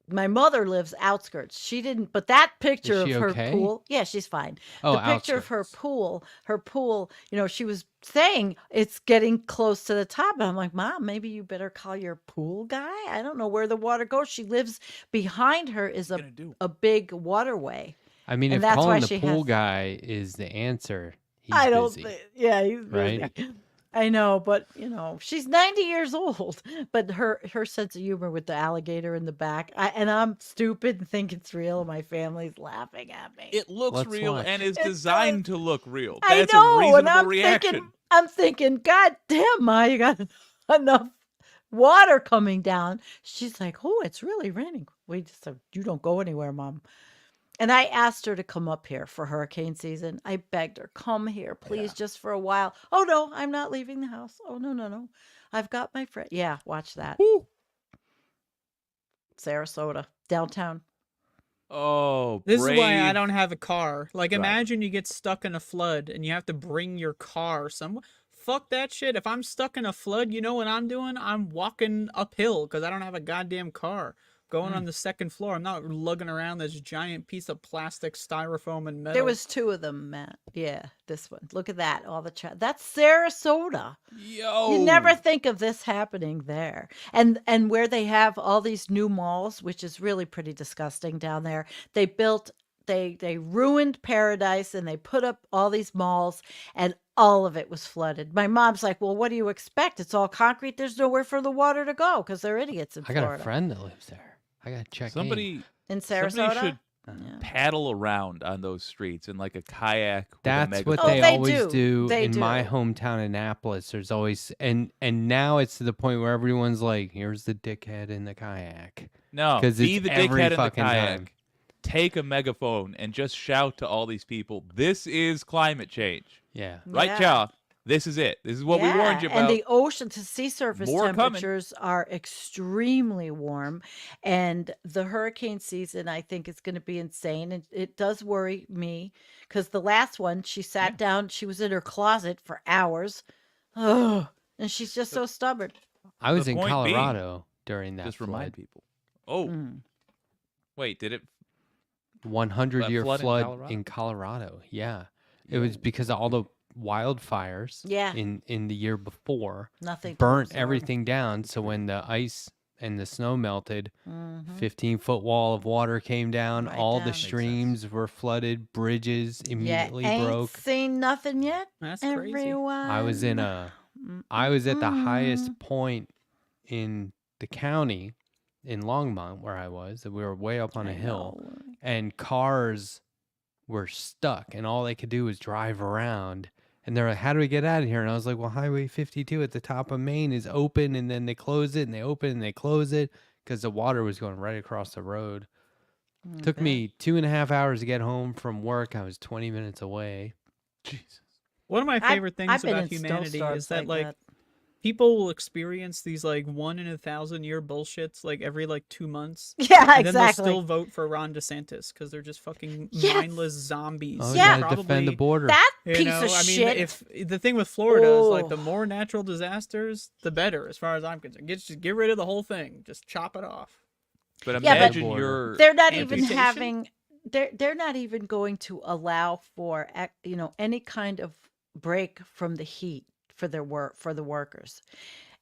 My mother lives outskirts. She didn't, but that picture of she her okay? pool, yeah, she's fine. Oh, The picture of outskirts. her pool, she was saying it's getting close to the top. And I'm like, Mom, maybe you better call your pool guy. I don't know where the water goes. She lives behind her is Gonna do. a big waterway. I mean, and if that's why calling the she pool has- guy is the answer, he's I don't busy. think, yeah, he's Right? busy. I know, but she's 90 years old. But her sense of humor with the alligator in the back, and I'm stupid and think it's real. And my family's laughing at me. It looks Let's real watch. and is It designed to look real. I That's know, a reasonable and I'm reaction. thinking, God damn, Ma, you got enough water coming down. She's like, oh, it's really raining. We just said, you don't go anywhere, Mom. And I asked her to come up here for hurricane season. I begged her, come here, please, just for a while. Oh, no, I'm not leaving the house. Oh, no. I've got my friend. Yeah, watch that. Woo. Sarasota, downtown. Oh, This is why I brave. don't have a car. Like, Right. imagine you get stuck in a flood and you have to bring your car somewhere. Fuck that shit. If I'm stuck in a flood, you know what I'm doing? I'm walking uphill because I don't have a goddamn car. Going on the second floor. I'm not lugging around this giant piece of plastic, styrofoam, and metal. There was 2 of them, Matt. Yeah, this one. Look at that. All the chat. That's Sarasota. Yo. You never think of this happening there. And where they have all these new malls, which is really pretty disgusting down there. They ruined paradise and they put up all these malls and all of it was flooded. My mom's like, "Well, what do you expect? It's all concrete. There's nowhere for the water to go because they're idiots in I got Florida." a friend that lives there. I got to check Somebody In somebody Sarasota? should Yeah. paddle around on those streets in like a kayak. With a That's what megaphone. they they always do. do They in my do. hometown, Annapolis. There's always and now it's to the point where everyone's like, "Here's the dickhead in the kayak." No, 'Cause be it's the every dickhead in the fucking kayak. time. Take a megaphone and just shout to all these people, "This is climate change." Yeah, Right, Yeah. Chow? This is it. This is what we warned you about. And the ocean to sea surface More coming. temperatures are extremely warm. And the hurricane season, I think, is going to be insane. And it does worry me because the last one, she sat down, she was in her closet for hours. Oh, and she's just so stubborn. I was The in point being, Colorado during that just flood. remind people. Oh, Mm. wait, did it? 100-year flood in flood Colorado? in Colorado. Yeah, it was because of all the wildfires. Yeah. in the year before, Nothing. to burnt absorb. everything down. So when the ice and the snow melted, Mhm. 15-foot wall of water came down. Right all down. the Makes sense. streams were flooded. Bridges immediately ain't broke. seen nothing yet. That's crazy. Everyone. I was in I was at the highest point in the county in Longmont where I was. We were way up on a hill, and cars were stuck, and all they could do was drive around. And they're like, how do we get out of here? And I was like, well, Highway 52 at the top of Maine is open, and then they close it, and they open and they close it because the water was going right across the road. Took me 2.5 hours to get home from work. I was 20 minutes away. Jesus. One of my favorite I've things been about in humanity snowstorms is that like like that. people will experience these like 1 in 1,000 year bullshits like every like 2 months. Yeah, And then they'll exactly. still vote for Ron DeSantis because they're just fucking Yes. mindless zombies. Oh, who you Yeah. gotta defend the probably- border. That You piece know, of I mean, shit. if the thing with Florida is like the Oh. more natural disasters, the better, as far as I'm concerned. Just get rid of the whole thing. Just chop it off. But Yeah, but- imagine you're They're not even Amputation? having. They're not even going to allow for any kind of break from the heat for their work for the workers,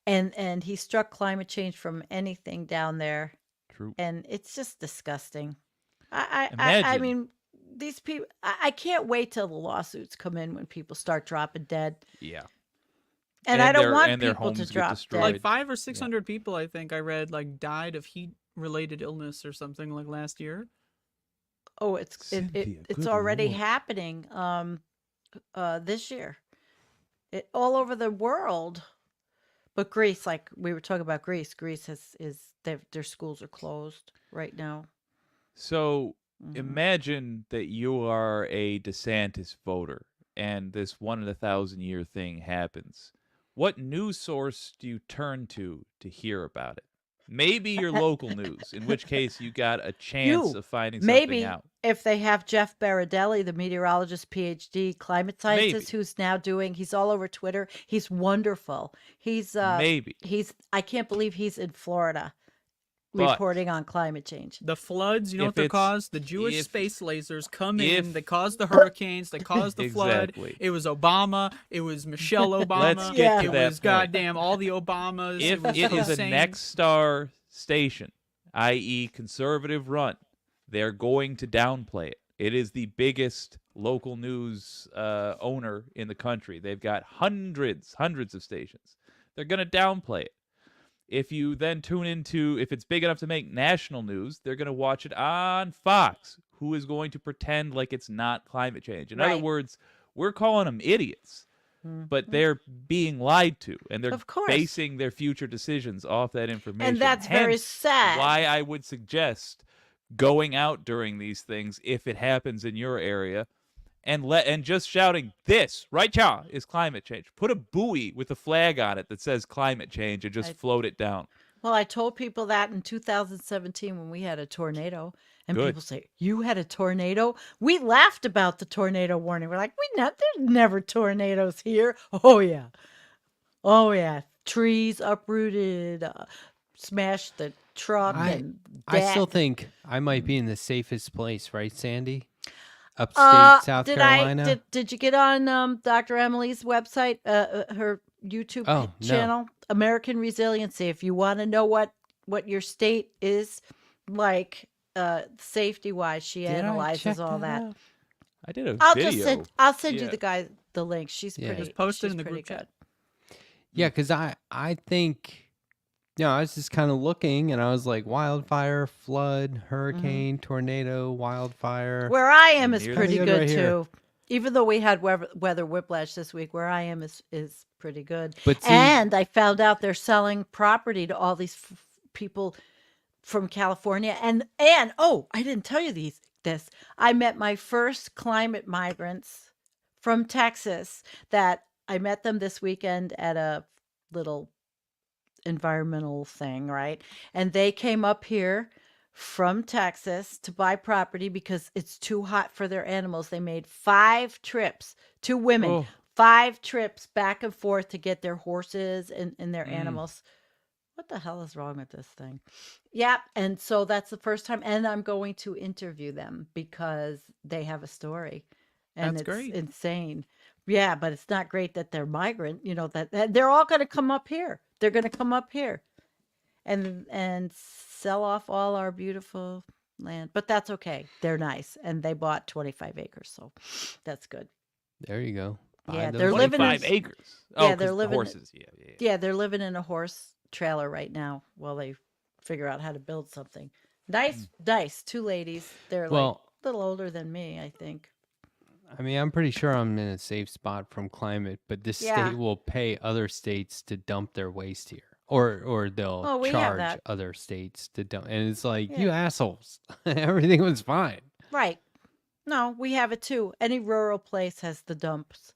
and he struck climate change from anything down there, True. and it's just disgusting. I Imagine. mean, these people. I can't wait till the lawsuits come in when people start dropping dead, Yeah. and I don't their- want and their people to homes get drop destroyed. dead. Like 500 or 600 people, I think I read, like died of heat-related illness or something like last year. Oh, it's Cynthia, it's good already Lord. happening this year. All over the world. But Greece, like we were talking about Greece their schools are closed right now. So Mhm. imagine that you are a DeSantis voter and this 1 in 1,000 year thing happens. What news source do you turn to hear about it? Maybe your local news, in which case you got a chance You. of finding Maybe something out. if they have Jeff Baradelli, the meteorologist, PhD, climate scientist, Maybe. who's now he's all over Twitter. He's wonderful. Maybe. I can't believe he's in Florida But- reporting on climate change. The floods, you know If what they're it's- caused? The Jewish if- space lasers come if- in, they cause the hurricanes, they cause the flood. Exactly. It was Obama, it was Michelle Obama, Let's get to it that was point. goddamn all the Obamas. If was it is a Hussein. next star station, i.e. conservative run, they're going to downplay it. It is the biggest local news owner in the country. They've got hundreds of stations. They're going to downplay it. If you then tune into, if it's big enough to make national news, they're going to watch it on Fox, who is going to pretend like it's not climate change. In other Right. words, we're calling them idiots, but they're being lied to, and they're Of course. basing their future decisions off that information. And that's very Hence sad. Why I would suggest going out during these things, if it happens in your area, and just shouting, "This right now is climate change." Put a buoy with a flag on it that says climate change and just float it down. Well, I told people that in 2017 when we had a tornado, and Good. people say, "You had a tornado?" We laughed about the tornado warning. We're like, there's never tornadoes here." Oh yeah, trees uprooted, smashed the truck, and I still that- think I might be in the safest place, right, Sandy? Upstate South did Carolina. did you get on Dr. Emily's website, her YouTube Oh, no. channel, American Resiliency? If you want to know what your state is like, safety wise, she Did I analyzes check all that. out? I did a I'll video. I'll send you Yeah. the link. She's Yeah. pretty. Just post it she's in the pretty group chat. good. Yeah, because I think, I was just kind of looking, and I was like, wildfire, flood, hurricane, tornado, wildfire. Where I am is Near the- pretty Good good right here. too. Even though we had weather whiplash this week, where I am is pretty good. But see- And I found out they're selling property to all these people from California. And oh, I didn't tell you this. I met my first climate migrants from Texas. That I met them this weekend at a little environmental thing, right? And they came up here from Texas to buy property because it's too hot for their animals. They made 5 trips, 2 women, Oh. 5 trips back and forth to get their horses and their Mm. animals. What the hell is wrong with this thing? Yeah, and so that's the first time, and I'm going to interview them because they have a story, and That's it's great. insane. Yeah, but it's not great that they're migrant. That they're all going to come up here. They're going to come up here, and sell off all our beautiful land. But that's okay. They're nice, and they bought 25 acres, so that's good. There you go. Buy Yeah, those they're living in- 25 acres. Yeah, Oh, they're 'cause the living- horses. Yeah. Yeah, they're living in a horse trailer right now while they figure out how to build something. Nice, 2 ladies. They're like Well- a little older than me, I think. I mean, I'm pretty sure I'm in a safe spot from climate, but this Yeah. state will pay other states to dump their waste here. Or they'll Oh, we have charge that. other states to dump. And it's like, you Yeah. assholes. Everything was fine. Right. No, we have it too. Any rural place has the dumps.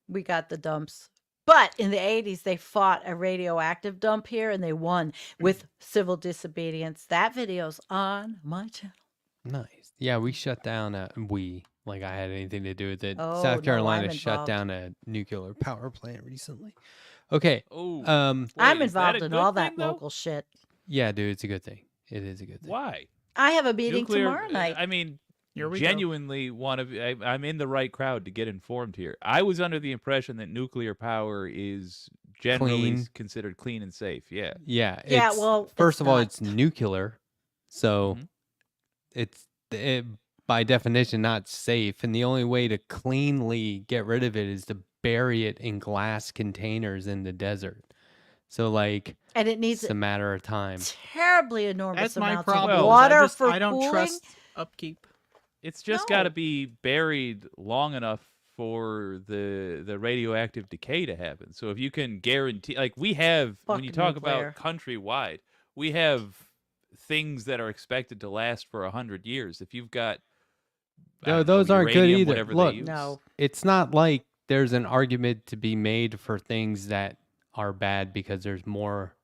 We got the dumps. But in the 80s, they fought a radioactive dump here and they won with civil disobedience. That video's on my channel. Nice. Yeah, we shut down like I had anything to do with it. Oh, South no, Carolina I'm shut involved. down a nuclear power plant recently. Okay. Oh, Um wait, I'm is that involved a in good all that thing, though? local shit. yeah, dude, it's a good thing. It is a good thing. Why? I have a meeting Nuclear, tomorrow night. I mean, Here we go. genuinely want to. I'm in the right crowd to get informed here. I was under the impression that nuclear power is generally Clean. considered clean and safe. Yeah. Yeah. Yeah, it's- well, first it's of all, not. it's nuclear. So Mhm. it's by definition not safe. And the only way to cleanly get rid of it is to bury it in glass containers in the desert. So, like, And it needs it's a matter of time. terribly enormous That's my amounts problem. of is water I for don't cooling. trust upkeep. It's just got to No. be buried long enough for the radioactive decay to happen. So if you can guarantee, like we have, when you Fuck talk nuclear. about countrywide, we have things that are expected to last for 100 years. If you've got, I No, don't know, those aren't good uranium, either. whatever Look, they use. No. It's not like there's an argument to be made for things that are bad because there's more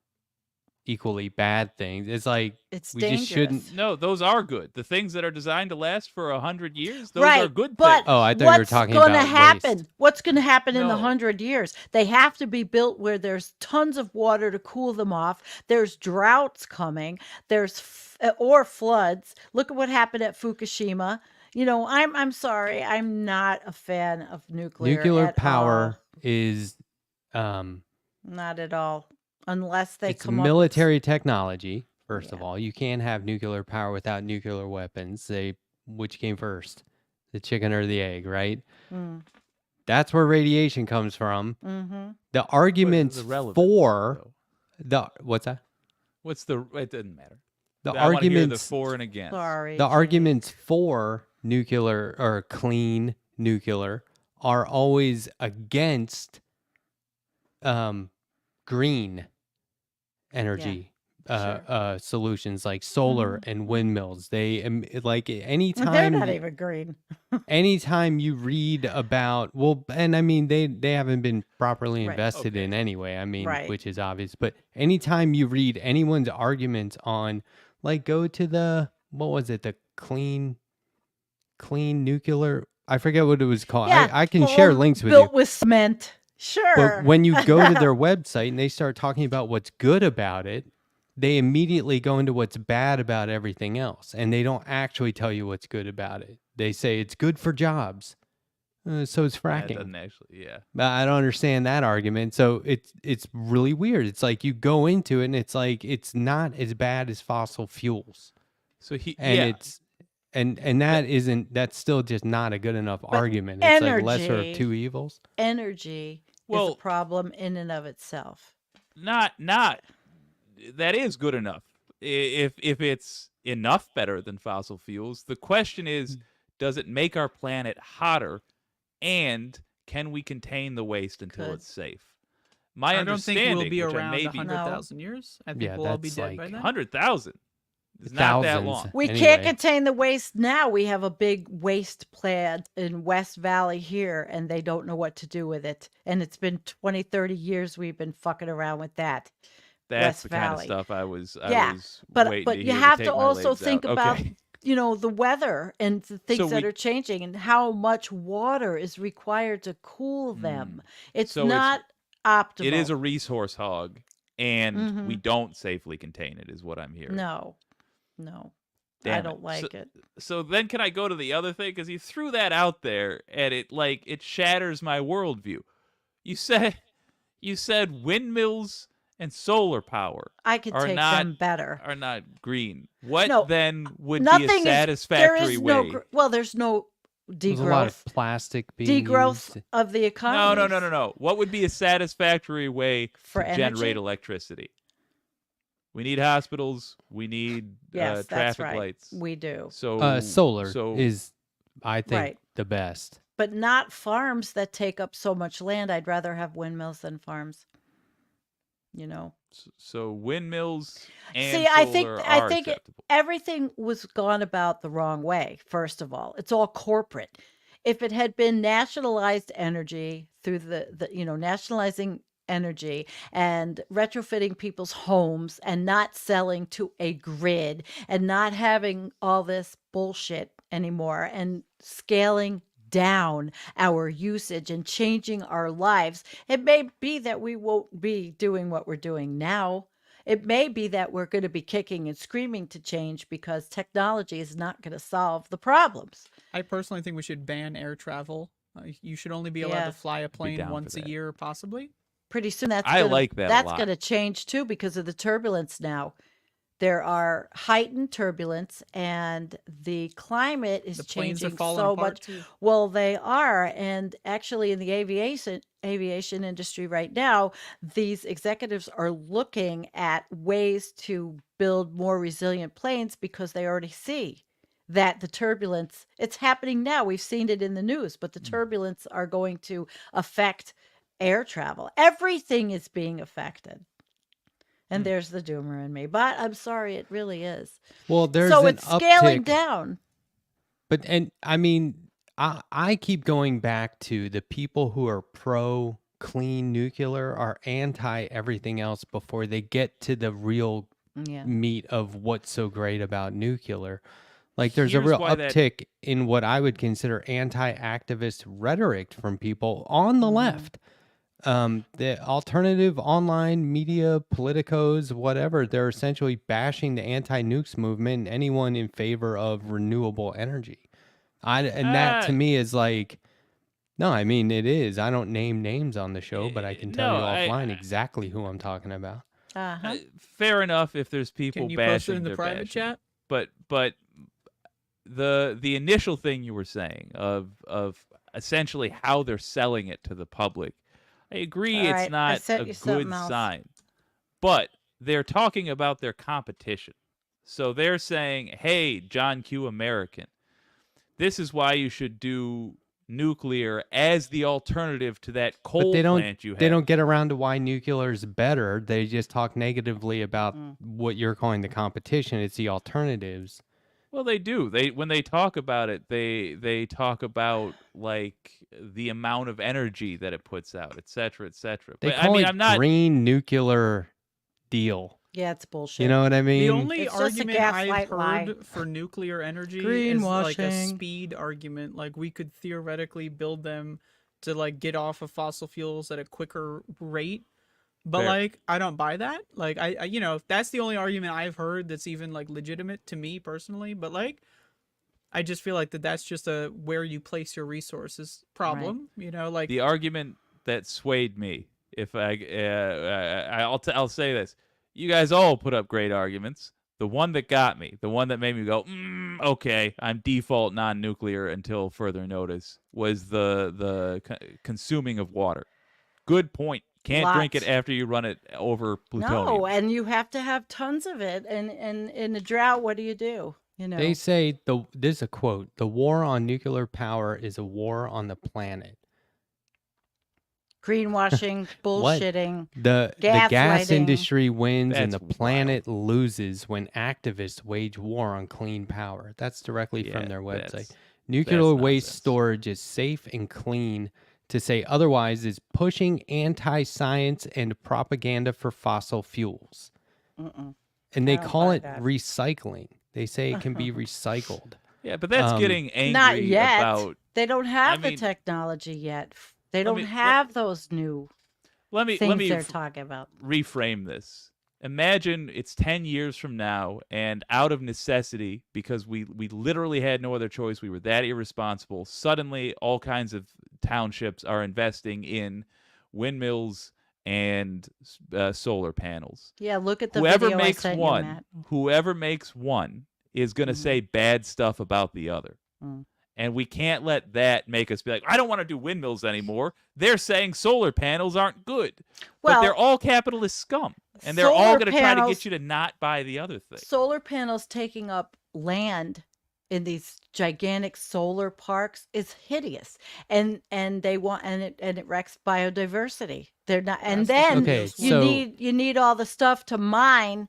equally bad things. It's like It's we dangerous. just shouldn't. No, those are good. The things that are designed to last for 100 years, those right, are good but things. Oh, I thought you were what's talking gonna about happen? waste. What's going to happen in the No. 100 years? They have to be built where there's tons of water to cool them off. There's droughts coming. There's or floods. Look at what happened at Fukushima. You know, I'm sorry. I'm not a fan of nuclear. Nuclear at power all. is Not at all. Unless they it's come military technology. First of Yeah. all, you can't have nuclear power without nuclear weapons. Which came first, the chicken or the egg, right? Up That's where radiation comes from. mm-hmm. The What is arguments the relevance, for though? what's that? It doesn't matter. The I wanna hear the arguments for and against. Sorry. the Jake. arguments for nuclear or clean nuclear are always against green energy sure. solutions like solar and windmills. They like They're anytime not even green. anytime you read about and I mean they haven't been properly Right. invested in anyway, I mean, Right. which is obvious, but anytime you read anyone's arguments on, like, go to the what was it, the clean nuclear, I forget what it was called. Yeah, I can share all links with you. built with cement. Sure. But when you go to their website and they start talking about what's good about it, they immediately go into what's bad about everything else. And they don't actually tell you what's good about it. They say it's good for jobs. So is That fracking. doesn't actually, yeah. I don't understand that argument. So it's really weird. It's like you go into it and it's like it's not as bad as fossil fuels. So And yeah. it's and that's still just not a good enough argument. It's like lesser of energy- two evils. Well- Energy is a problem in and of itself. not that is good enough if it's enough better than fossil fuels. The question is, does it make our planet hotter, and can we contain the waste until Could. it's safe? My I don't think understanding, we'll be which I around may be 100,000 years. I think Yeah, we'll all be that's dead by like then. 100,000. It's not that Thousands. long. We can't Anyway. contain the waste now. We have a big waste plant in West Valley here, and they don't know what to do with it. And it's been 20, 30 years we've been fucking around with that. That's West the kind of Valley. stuff I was Yeah, waiting But to you hear have take to my also legs think out. about, Okay. you know, the weather and the things So that we- are changing and how much water is required to cool them. It's So it's- not optimal. It is a resource hog, and we Mhm. don't safely contain it, is what I'm hearing. No. I Damn it. don't like it. So then can I go to the other thing? Because you threw that out there, and it shatters my worldview. You said windmills and solar power I could are take not- them better. are not green. What No, then would be Nothing a is there satisfactory is way? no well, there's no There's a lot of degrowth. plastic being Degrowth used. of the economy. No. What would be a satisfactory way For to generate energy? electricity? We need hospitals. We need Yes, that's traffic right. lights. We do. So Solar so is, I think, Right. the best. but not farms that take up so much land. I'd rather have windmills than farms. You know. So windmills and See, I think solar I are think acceptable. everything was gone about the wrong way. First of all, it's all corporate. If it had been nationalized energy through the nationalizing energy and retrofitting people's homes and not selling to a grid and not having all this bullshit anymore and scaling down our usage and changing our lives, it may be that we won't be doing what we're doing now. It may be that we're going to be kicking and screaming to change because technology is not going to solve the problems. I personally think we should ban air travel. You should only be allowed Yeah. to fly a plane down for once a that. year, possibly. Pretty soon that's I gonna, like that a that's lot. going to change too because of the turbulence now. There are heightened turbulence and the climate is The planes are changing falling so apart much. too. Well, they are, and actually in the aviation industry right now, these executives are looking at ways to build more resilient planes because they already see that the turbulence, it's happening now. We've seen it in the news, but the turbulence are going to affect air travel. Everything is being affected. And there's the doomer in me. But I'm sorry, it really is. Well, there's So an it's scaling uptick. down. But and I mean, I keep going back to the people who are pro clean nuclear are anti everything else before they get to the real Yeah. meat of what's so great about nuclear. Like there's a Here's real why that- uptick in what I would consider anti-activist rhetoric from people on the left. The alternative online media, politicos, whatever, they're essentially bashing the anti-nukes movement and anyone in favor of renewable energy. And that to me is like, no, I mean, it is. I don't name names on the show, but I can tell No, you I- offline exactly who I'm talking about. Uh-huh. Fair enough if there's people Can you bashing post it in the they're private bashing. chat? But the initial thing you were saying of essentially how they're selling it to the public, I agree All right, it's I not sent a you something good else. sign. But they're talking about their competition. So they're saying, "Hey, John Q. American, this is why you should do nuclear as the alternative to that coal But they don't. plant you have." They don't get around to why nuclear is better. They just talk negatively about what you're calling the competition. It's the alternatives. Well, they do. When they talk about it, they talk about like the amount of energy that it puts out, et cetera, et cetera. They But call I mean, it I'm not. green nuclear deal. Yeah, it's bullshit. You know what I mean? The only It's just a argument I've gaslight heard lie. for nuclear energy is like a Greenwashing. speed argument. Like we could theoretically build them to like get off of fossil fuels at a quicker rate. But Fair. like I don't buy that. Like I that's the only argument I've heard that's even like legitimate to me personally. But like I just feel like that's just a where you place your resources problem. You know, like The argument that swayed me, if I'll say this: you guys all put up great arguments. The one that got me, the one that made me go, okay, I'm default non-nuclear until further notice, was the consuming of water. Good point. Can't drink it Lots. after you run it over plutonium. No, and you have to have tons of it. And in a drought, what do? You know. They say this is a quote: "The war on nuclear power is a war on the planet." Greenwashing, bullshitting. The gas Gaslighting. industry wins and That's the planet loses when activists wage war on clean power. That's directly from Yeah, their website. that's Nuclear waste nonsense. storage is safe and clean. To say otherwise is pushing anti-science and propaganda for fossil fuels. Mm-mm. And they I don't call buy it that. recycling. They say it can be recycled. Yeah, but that's getting angry Not yet. about. They don't have mean- the technology yet. They Let don't me- have those new Let me things they're talking about. reframe this. Imagine it's 10 years from now, and out of necessity, because we literally had no other choice, we were that irresponsible, suddenly all kinds of townships are investing in windmills and solar panels. Yeah, look at the Whoever video I makes sent one, you, Matt. whoever makes one is going to Mhm. say bad stuff about the other. Mm. And we can't let that make us be like, I don't want to do windmills anymore. They're saying solar panels aren't good. Well, But they're all capitalist scum. And they're all solar going to try to panels- get you to not buy the other thing. Solar panels taking up land in these gigantic solar parks is hideous, and they want, and it wrecks biodiversity. They're not, and That's the then Okay, shittiest you one. so- need all the stuff to mine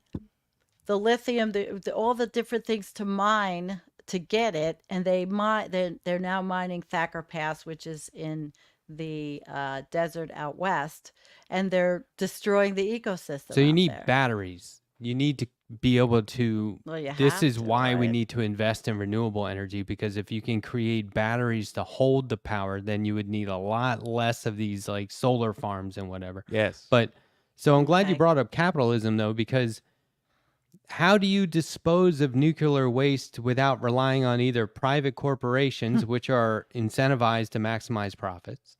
the lithium, all the different things to mine to get it, and they're now mining Thacker Pass, which is in the desert out west, and they're destroying the ecosystem. So you out need there. batteries. You need to be able to. Well, you This have is to, why we right? need to invest in renewable energy, because if you can create batteries to hold the power, then you would need a lot less of these like solar farms and whatever. Yes. But so I'm glad you Okay. brought up capitalism though, because how do you dispose of nuclear waste without relying on either private corporations, which are incentivized to maximize profits,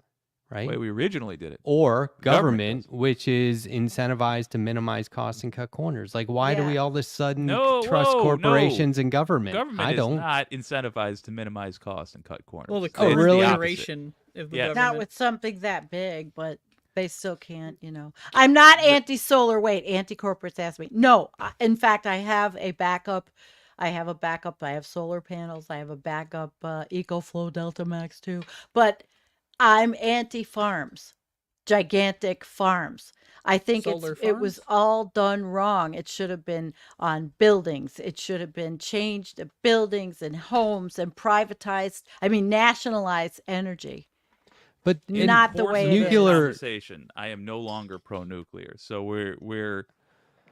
the right? way we originally did it. Or Government government, which is incentivized to minimize costs and cut corners. Like, why do we Yeah. all of a sudden No, trust whoa, no. corporations and government? Government I is don't. not incentivized to minimize costs and cut corners. Well, the Oh, corporate really? generation of the Yeah. government. Not with something that big, but they still can't, I'm not anti-solar. Wait, anti-corporates asked me. No, in fact, I have a backup. I have solar panels. I have a backup EcoFlow Delta Max 2. But I'm anti-farms, gigantic farms. I think Solar it was farms? all done wrong. It should have been on buildings. It should have been changed to buildings and homes and privatized, nationalized energy. But In not the course way of it this is. nuclear- conversation, I am no longer pro-nuclear. So we're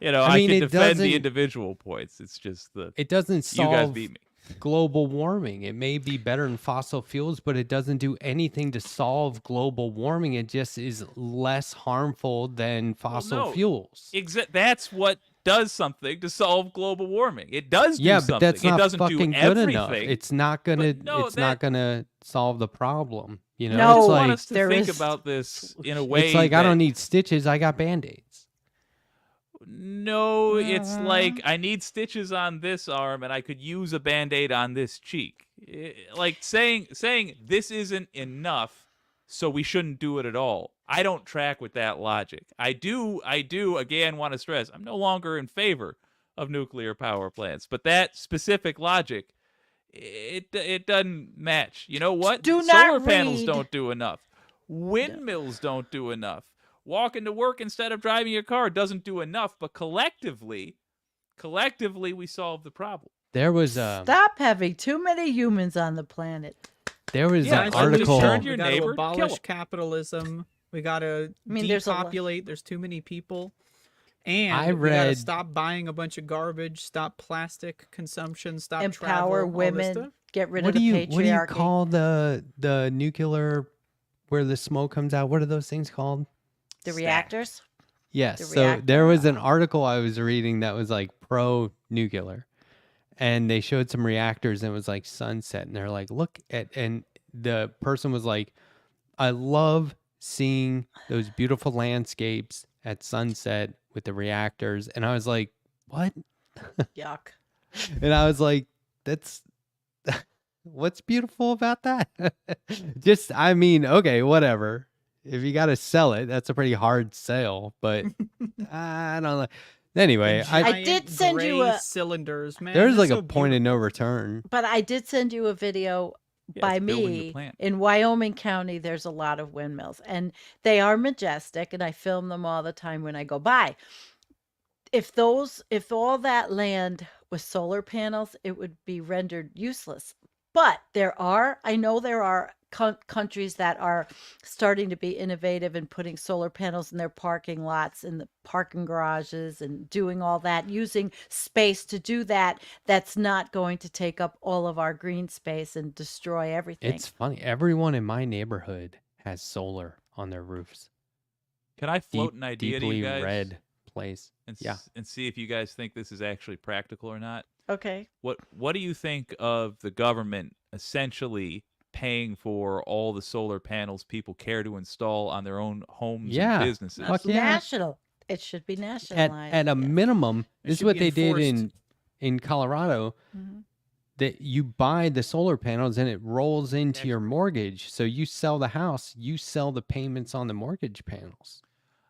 I I mean, can it defend doesn't- the individual points. It's just the it doesn't you guys solve beat me. global warming. It may be better than fossil fuels, but it doesn't do anything to solve global warming. It just is less harmful than fossil no. fuels. That's what does something to solve global warming. It does do Yeah, something. but that's it not doesn't fucking do good everything. enough. It's not gonna. no, it's not gonna solve the problem. You know, No, I it's just want like us to there think is- about this in a way. it's like I that- don't need stitches. I got band-aids. No, it's Uh-huh. like I need stitches on this arm and I could use a band-aid on this cheek. Like saying this isn't enough, so we shouldn't do it at all. I don't track with that logic. I do again want to stress I'm no longer in favor of nuclear power plants, but that specific logic it doesn't match. You know what? Do not Solar panels read. don't do enough. Windmills don't do enough. Walking to work instead of driving your car doesn't do enough, but collectively we solve the problem. There was Stop having too many humans on the planet. there was Yeah, an it's like we article. turned your we got to neighbor, abolish kill 'em. capitalism. We got to there's a lot- depopulate. There's too many people. And I we gotta read- stop buying a bunch of garbage, stop plastic consumption, stop Empower travel, all this women. stuff. Get rid What of do the you patriarchy. call the nuclear where the smoke comes out? What are those things called? the Stack. reactors? Yes. The So there was an reactor. article I was reading that was like pro nuclear, and they showed some reactors and it was like sunset, and they're like, look at, and the person was like, I love seeing those beautiful landscapes at sunset with the reactors, and I was like, what? Yuck. And I was like, that's what's beautiful about that? Just, I mean, okay, whatever. If you got to sell it, that's a pretty hard sale, but I don't know. Anyway, The I giant did send you gray a- cylinders, man. there's they're like a so point of beautiful. no return. But I did send you a video Yeah, by it's building the me plant. in Wyoming County. There's a lot of windmills, and they are majestic, and I film them all the time when I go by. If all that land was solar panels, it would be rendered useless. But I know there are countries that are starting to be innovative and putting solar panels in their parking lots and the parking garages and doing all that, using space to do that. That's not going to take up all of our green space and destroy everything. It's funny. Everyone in my neighborhood has solar on their roofs. Can I float an idea to Deeply you guys? red place. And, Yeah. and see if you guys think this is actually practical or not. Okay. What do you think of the government essentially paying for all the solar panels people care to install on their own homes Yeah. and businesses? Fuck It's yeah. national. It should be nationalized. At a yeah. minimum, It this is should what be they did enforced. in Colorado. Mhm. That you buy the solar panels and it rolls into Tax your break. mortgage. So you sell the house, you sell the payments on the mortgage panels.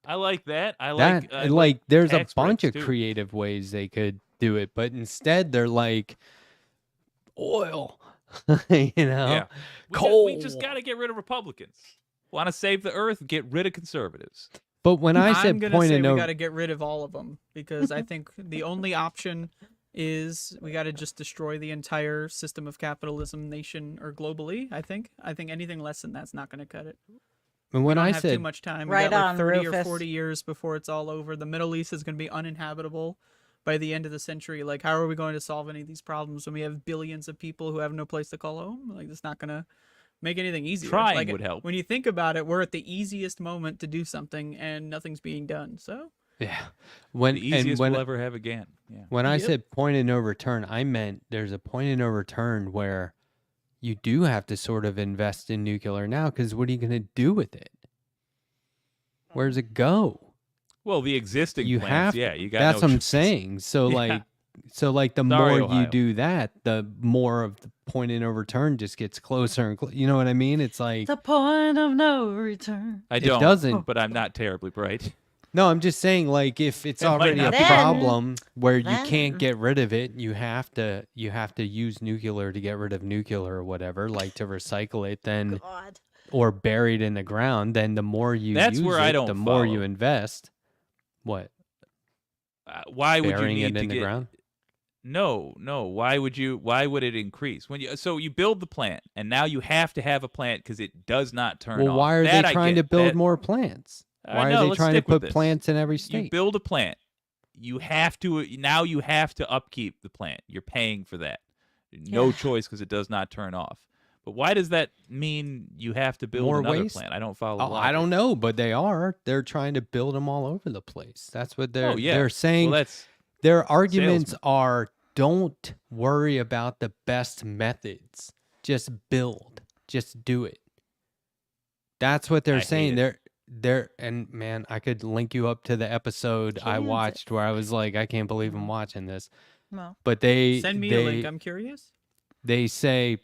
I like that. I That like I and, like there's a tax bunch breaks, of too. creative ways they could do it, but instead they're like oil, you know, Yeah. coal. We just got to get rid of Republicans. Want to save the earth? Get rid of conservatives. But when I I'm said gonna point say of we no, got to get rid of all of them because I think the only option is we got to just destroy the entire system of capitalism, nation or globally. I think anything less than that's not going to cut it. when We don't I have too said much time. Right we got like on, 30 or Rufus. 40 years before it's all over. The Middle East is going to be uninhabitable by the end of the century. Like, how are we going to solve any of these problems when we have billions of people who have no place to call home? Like, it's not going to make anything easier. Trying Like, would help. When you think about it, we're at the easiest moment to do something and nothing's being done. So, yeah, when The easiest and when we'll ever have again. Yeah. when I Yep. said point of no return, I meant there's a point of no return where you do have to sort of invest in nuclear now because what are you going to do with it? Where's it go? Well, the existing You plants, have yeah, you got That's no what I'm choice. saying. So Yeah. like the Sorry, more you Ohio. do that, the more of the point of no return just gets closer and you know what I mean? It's like The point of no return. I it don't, doesn't. but I'm not terribly bright. No, I'm just saying like if it's It might already a not be. problem where you Then- can't get rid of it, you have to use nuclear to get rid of nuclear or whatever, like to recycle it, then God. or buried in the ground, then the more you That's use where it, I don't the more you follow. invest. What? Why would you Burying need it to in the get ground? No. Why would it increase when you build the plant and now you have to have a plant because it does not turn Well, off. why are That they I trying to get. build That- more plants? I Why know, are they let's trying to stick with put this. plants in every You state? build a plant. You have to upkeep the plant. You're paying for that. No Yeah. choice because it does not turn off. But why does that mean you have to build More another waste? plant? I don't follow. Oh, I don't know, but they are. They're trying to build them all over the place. That's what they're Oh yeah. they're saying. Well, that's Their arguments salesman. are don't worry about the best methods. Just build. Just do it. That's what they're I saying. hate it. They're and man, I could link you up to the episode I Kansas. watched where I was like, I can't believe I'm watching this. No. But they send me they, a link. I'm curious. they say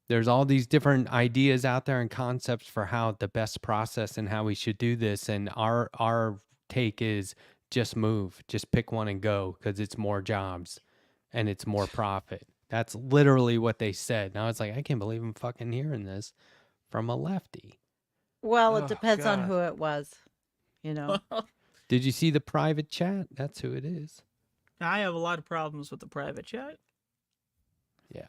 there's all these different ideas out there and concepts for how the best process and how we should do this, and our take is just move, just pick one and go because it's more jobs and it's more profit. That's literally what they said. And I was like, I can't believe I'm fucking hearing this from a lefty. Well, it Oh, depends on God. who it was. You know. Did you see the private chat? That's who it is. I have a lot of problems with the private chat. Yeah,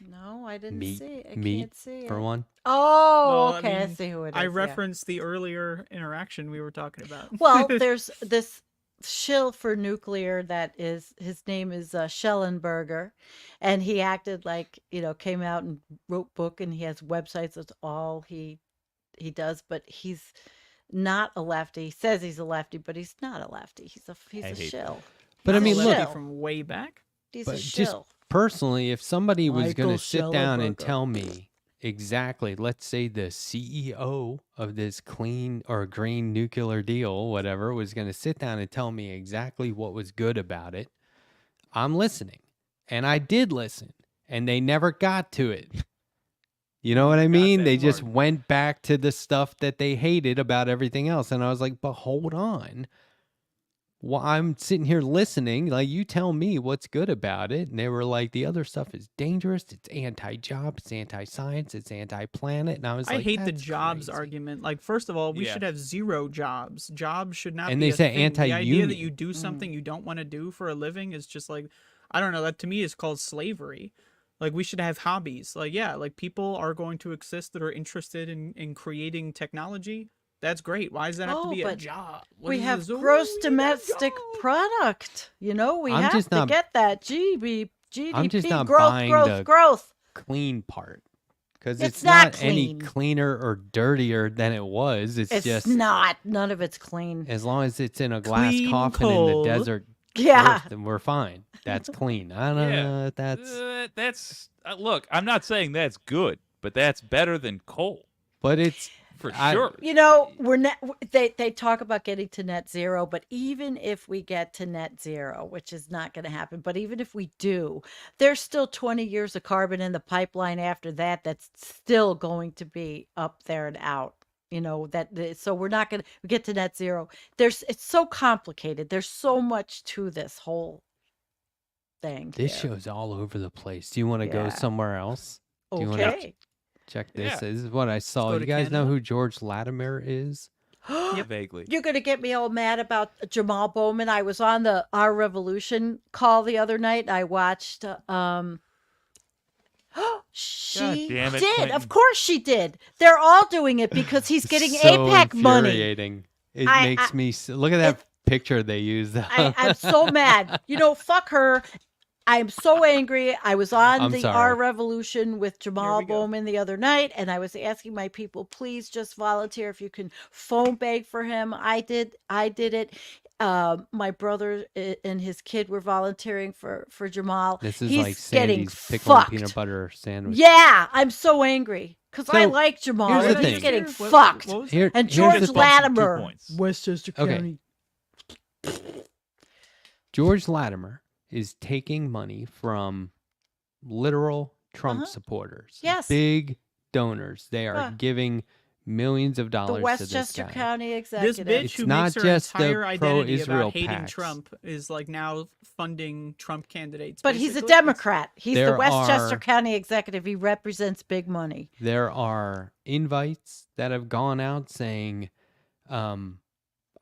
No, I didn't Meat- see. I meat can't see for it. one. Oh, Well, I okay. I mean, see who it is. I yeah. referenced the earlier interaction we were talking about. Well, there's this shill for nuclear that is his name is Schellenberger, and he acted like came out and wrote book, and he has websites. That's all he does. But he's not a lefty. He says he's a lefty, but he's not a lefty. He's a I hate shill. But I He's a mean, look, shill. from way back. He's but a just shill. personally, if somebody was going Michael to sit down and Schellenberger. tell me exactly, let's say the CEO of this clean or green nuclear deal, whatever, was going to sit down and tell me exactly what was good about it, I'm listening. And I did listen, and they never got to it. You know what I mean? that They just part. went back to the stuff that they hated about everything else. And I was like, but hold on. Well, I'm sitting here listening. Like, you tell me what's good about it. And they were like, the other stuff is dangerous. It's anti-job. It's anti-science. It's anti-planet. And I was I like, hate the "That's jobs crazy." argument. Like, first of all, we Yeah. should have zero jobs. Jobs should not And be they a say thing. The idea that anti-union. you do something you don't want to do for a living is just like, I don't know. That to me is called slavery. Like, we should have hobbies. Like, yeah, like people are going to exist that are interested in creating technology. That's great. Why does that have to Oh, be a but job? What We is have this? Oh, gross we need a domestic job. product. We I'm have just to not- get that GDP. I'm just not growth, buying growth, the growth. Clean part. Because It's it's not not any clean. cleaner or dirtier than it was. It's It's just not. None of it's clean. as long as it's in a glass Clean coffin in coal. the desert, Yeah. then we're fine. That's clean. I don't Yeah. know if That's look. I'm not saying that's good, but that's better than coal but it's for I- sure. We're net. They talk about getting to net zero, but even if we get to net zero, which is not going to happen, but even if we do, there's still 20 years of carbon in the pipeline after that. That's still going to be up there and out. So we're not going to get to net zero. It's so complicated. There's so much to this whole Thank This you. show's all over the place. Do you want to go Yeah. somewhere else? Do you wanna- Okay. Check Yeah. this. This is what I saw. go You to guys know Canada. who George Latimer is? Vaguely. You're gonna get me all mad about Jamal Bowman. I was on the Our Revolution call the other night. I watched. She damn it, did. Clinton. Of course she did. They're all doing it because he's getting So APAC money. infuriating. It I- makes I- me look at that picture they used. I'm so mad. Fuck her. I'm so angry. I was on I'm the sorry. Our Revolution with Jamal we go. Bowman the other night, and I was asking my people, please just volunteer if you can phone beg for him. I did it. My brother and his kid were volunteering for Jamal. This is He's like getting Sandy's pickle and fucked. peanut butter sandwich. Yeah, I'm so angry because I So, like Jamal, here's the but he's thing. getting What- fucked. what was Here, And here's George the Just thing. bump some 2 Latimer, points. Westchester Okay. County. George Latimer is taking money from literal Trump Uh-huh. supporters. Yes. Big donors. They are Huh. giving millions of The dollars to Westchester this guy. County This executive. bitch It's who not makes her just the entire identity pro-Israel about hating PACs. Trump is like now funding Trump candidates. But he's a basically. Democrat. He's the There Westchester are- County executive. He represents big money. There are invites that have gone out saying,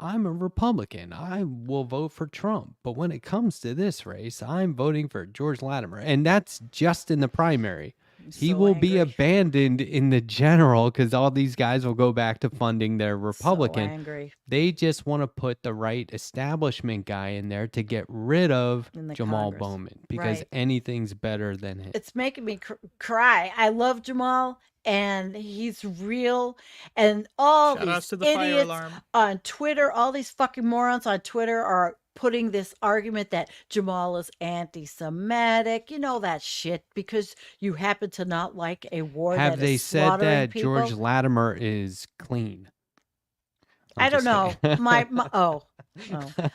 I'm a Republican. I will vote for Trump. But when it comes to this race, I'm voting for George Latimer. And that's just in the primary. He So will be angry. abandoned in the general because all these guys will go back to funding their So Republican. angry. They just want to put the right establishment guy in there to get rid of In the Jamal Congress. Bowman because Right. anything's better than him. It's making me cry. I love Jamal, and he's real. And all Shout outs these to the fire idiots alarm. on Twitter, all these fucking morons on Twitter are putting this argument that Jamal is anti-Semitic. You know that shit because you happen to not like a war Have that they is said slaughtering that people. George Latimer is clean? I'm I don't just know. kidding.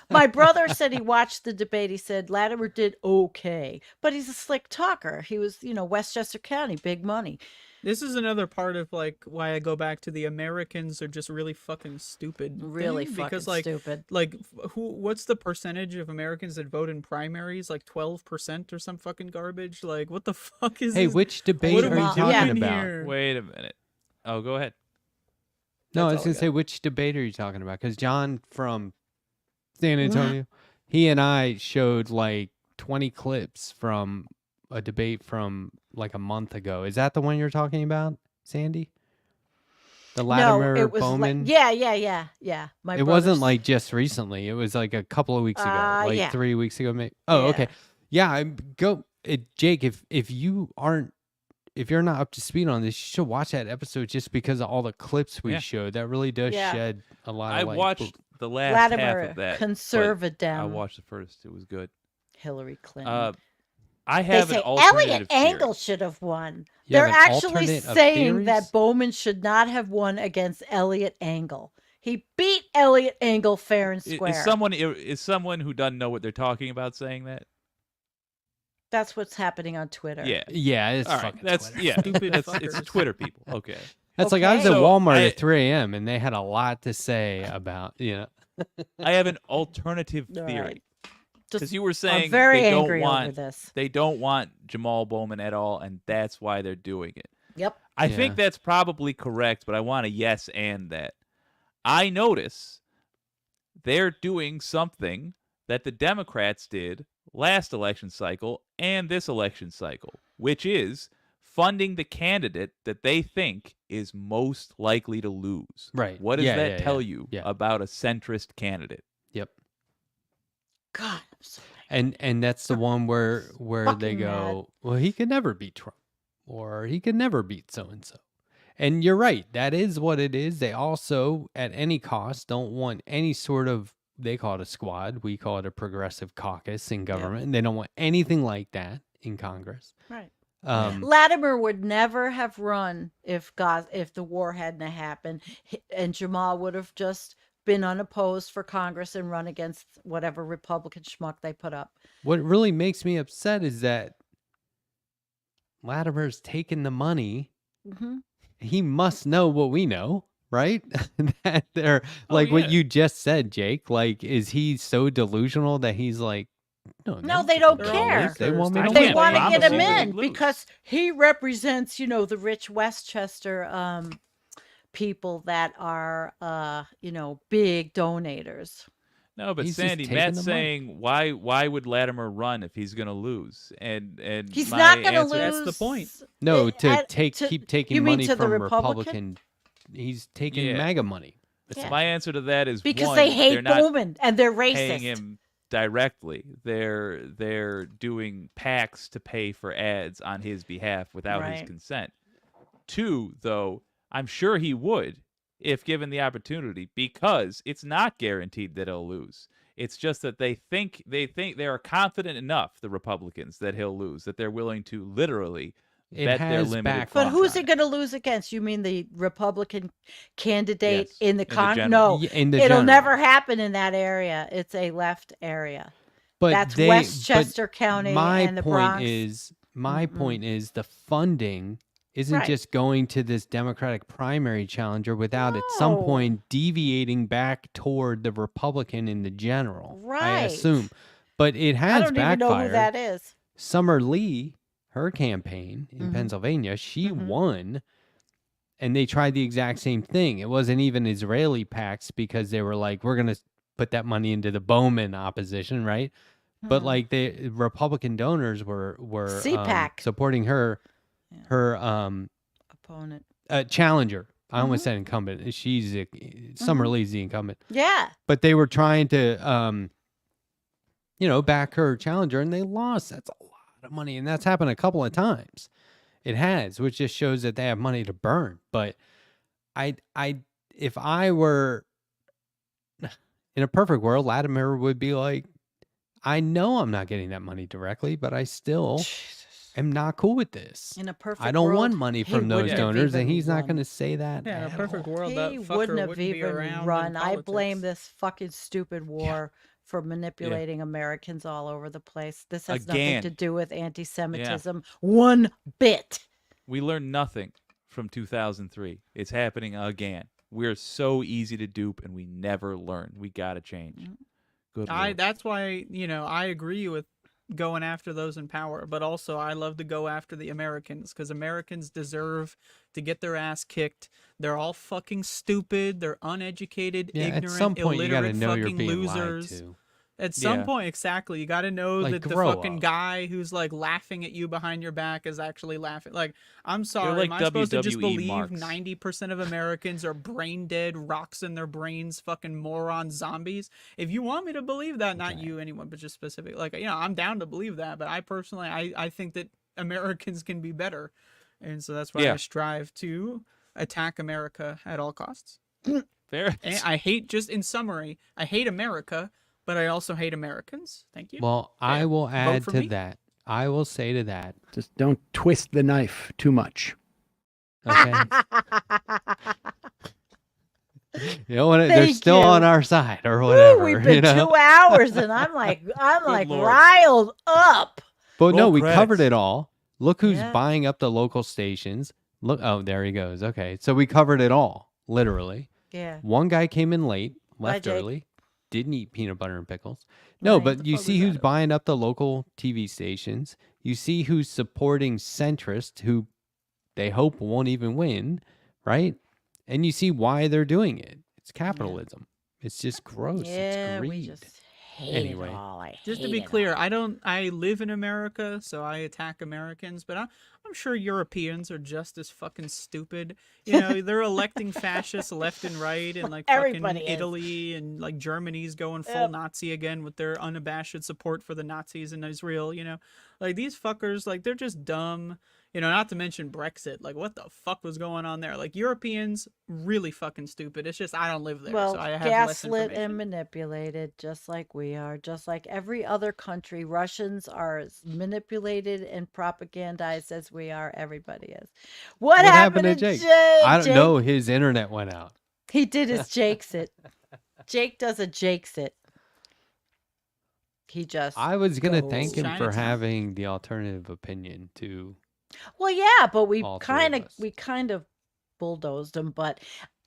My brother said he watched the debate. He said Latimer did okay, but he's a slick talker. He was, Westchester County, big money. This is another part of like why I go back to the Americans are just really fucking stupid. Really thing, fucking because like stupid. what's the percentage of Americans that vote in primaries? Like 12% or some fucking garbage. Like what the fuck is Hey, this? which debate What are are you we talking doing about? here? Wait a minute. Oh, go ahead. No, I That's was all I gonna got. say which debate are you talking about? Because John from San Mm-hmm. Antonio, he and I showed like 20 clips from a debate from like a month ago. Is that the one you're talking about, Sandy? The Latimer no, it was Bowman. yeah. My It wasn't brother's- like just recently. It was like a couple of weeks ago, like yeah. 3 weeks ago, maybe. Oh, Yeah. okay. Yeah, Jake. If you're not up to speed on this, you should watch that episode just because of all the clips we Yeah. showed. That really does Yeah. shed a lot of I light. watched the last Latimer, half of that. but conservative. I watched the first. It was good. Hillary Clinton. I they have say an alternative Elliot theory. Angle should have won. You have They're an actually alternate of saying that theories? Bowman should not have won against Elliot Angle. He beat Elliot Angle fair and square. Is someone who doesn't know what they're talking about saying that? That's what's happening on Twitter. Yeah. Yeah, it's All right. fucking That's Twitter. yeah. Stupid It's fuckers. Twitter people. Okay. That's like I was Okay. at So, Walmart I- at 3 a.m. and they had a lot to say about I have an alternative All theory right. because Just- you were I'm saying very they don't angry over want this. they don't want Jamal Bowman at all, and that's why they're doing it. Yep. I Yeah. think that's probably correct, but I want to yes and that. I notice they're doing something that the Democrats did last election cycle and this election cycle, which is funding the candidate that they think is most likely to lose. Right. What does Yeah, that yeah, tell yeah. you Yeah. about a centrist candidate? Yep. God, I'm so And that's the one where they fucking go, well, he could never beat Trump, or he could never beat so and so. And you're right, that is what it is. They also, at any cost, don't want any sort of, they call it a squad, we call it a progressive caucus in government. And they don't want anything like that in Congress. right. Um, Latimer would never have run if the war hadn't happened, and Jamal would have just been unopposed for Congress and run against whatever Republican schmuck they put up. What really makes me upset is that Latimer's taking the money. Hmm. He must know what we know, right? That they're like what yeah. you just said, Jake. Like, is he so delusional that he's like No, they don't They're all care. They want me I to They can't want to promise get him you that in he'd lose. because he represents, the rich Westchester people that are, big donators. He's No, but just Sandy, taking Matt's the money. saying why would Latimer run if he's gonna lose? And He's my not going to answer, lose. That's the point. No, to to- keep taking you mean money to the from Republican? He's taking Yeah. MAGA money. Yeah. My answer to that is Because one, they hate they're not Bowman and they're paying racist. him directly. They're doing PACs to pay for ads on his behalf without his Right. consent. Two, though, I'm sure he would if given the opportunity, because it's not guaranteed that he'll lose. It's just that they think they are confident enough, the Republicans, that he'll lose, that they're willing to literally It bet their has limited backfired. But funds who's on it going to lose against? You mean the Republican candidate Yes, in the general. No, Yeah, in the it'll general. never happen in that area. It's a left area. But That's but Westchester County my and the point Bronx. is my Mm-mm. point is the funding isn't Right. just going to this Democratic primary challenger without at some No. point deviating back toward the Republican in the general. I Right. assume. But it I has don't even know who backfired. that is. Summer Lee, her campaign in Mhm. Pennsylvania, she Mhm. won. And they tried the exact same thing. It wasn't even Israeli PACs because they were like, we're going to put that money into the Bowman opposition, right? But Mhm. like the Republican donors were CPAC. supporting her Yeah. her Opponent. challenger. I almost Mhm. said incumbent. She's Summer Mhm. Lee's the incumbent. Yeah. But they were trying to back her challenger, and they lost. That's a lot of money, and that's happened a couple of times. It has, which just shows that they have money to burn. But if I were in a perfect world, Latimer would be like, I know I'm not getting that money directly, but I still Jesus. am not cool with this. In a perfect I don't world, want money he from those wouldn't have donors, and even he's not run. going to say that. Yeah, in a at perfect all. world, that He fucker wouldn't have wouldn't be even around. run. In I blame politics. this fucking stupid war for manipulating Americans all over the place. This has Again. nothing to do with anti-Semitism one bit. We learned nothing from 2003. It's happening again. We're so easy to dupe, and we never learn. We gotta change. Good Lord. That's why, I agree with going after those in power, but also I love to go after the Americans because Americans deserve to get their ass kicked. They're all fucking stupid. They're uneducated, Yeah, ignorant, at some point you got to illiterate know you're fucking being losers. lied to. At some Yeah. point, exactly. You got to know Like, that the grow fucking up. guy who's like laughing at you behind your back is actually laughing. Like, I'm sorry, like am I supposed to just WWE believe marks. 90% of Americans are brain dead, rocks in their brains, fucking moron zombies? If you want me to believe that, not you, anyone, but just specific, like, I'm down to believe that. But I personally, I think that Americans can be better, and so that's why Yeah. I strive to attack America at all costs. Fair. And I hate, just in summary, I hate America, but I also hate Americans. Thank you. Well, I Fair. will add for to me. that. I will say to that. Just don't twist the knife too much. Okay. You know what? They're Thank still you. on our side or Woo, whatever. we've been you know? 2 hours, and I'm like Lord. riled up. But no, Roll we covered credits. it all. Look who's Yeah. buying up the local stations. Look, oh, there he goes. Okay, so we covered it all, literally. Yeah. One guy came in late, Bye, left Jake. early, didn't eat peanut butter and pickles. No, Right. but you fuck see was who's that? buying up the local TV stations. You see who's supporting centrists who they hope won't even win, right? And you see why they're doing it. It's capitalism. It's just gross. Yeah, it's we greed. just hate Anyway. it all. I Just to hate be it clear, all. I live in America, so I attack Americans, but I'm sure Europeans are just as fucking stupid. They're electing fascists left and right, and like fucking Everybody is. Italy and like Germany's going full Yep. Nazi again with their unabashed support for the Nazis in Israel. Like these fuckers, like they're just dumb. Not to mention Brexit. Like, what the fuck was going on there? Like, Europeans really fucking stupid. It's just I don't live there, Well, so I have less gaslit information. and manipulated, just like we are, just like every other country. Russians are as manipulated and propagandized as we are. Everybody is. What happened to Jake? I don't Jake? know. His internet went out. He did his Jake's it. Jake does a Jake's it. He just. I was gonna goes. thank him for Chinatown. having the alternative opinion to. Well, yeah, but we All three kind of of us. bulldozed him. But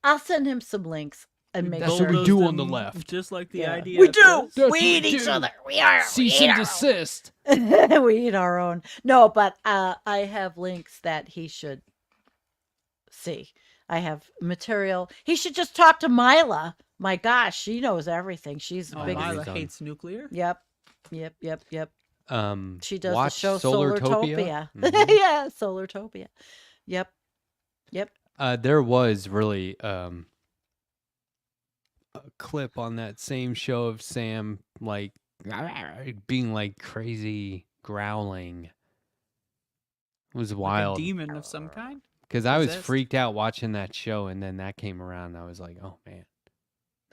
I'll send him some links. and make That's what sure. we Bulldoze do on the them left. Just like the Yeah. idea. We do. That's what We we eat each do. other. We are. Cease we and eat our desist. own. We eat our own. No, but I have links that he should see. I have material. He should just talk to Mila. My gosh, she knows everything. She's Oh, big. Mila Done. hates nuclear. Yep. She does watch the show Solartopia. Solartopia. Mhm. Yeah, Solartopia. Yep. There was really a clip on that same show of Sam like being like crazy growling. It was Like a wild demon of some kind. because I was possessed. freaked out watching that show, and then that came around. And I was like, oh man,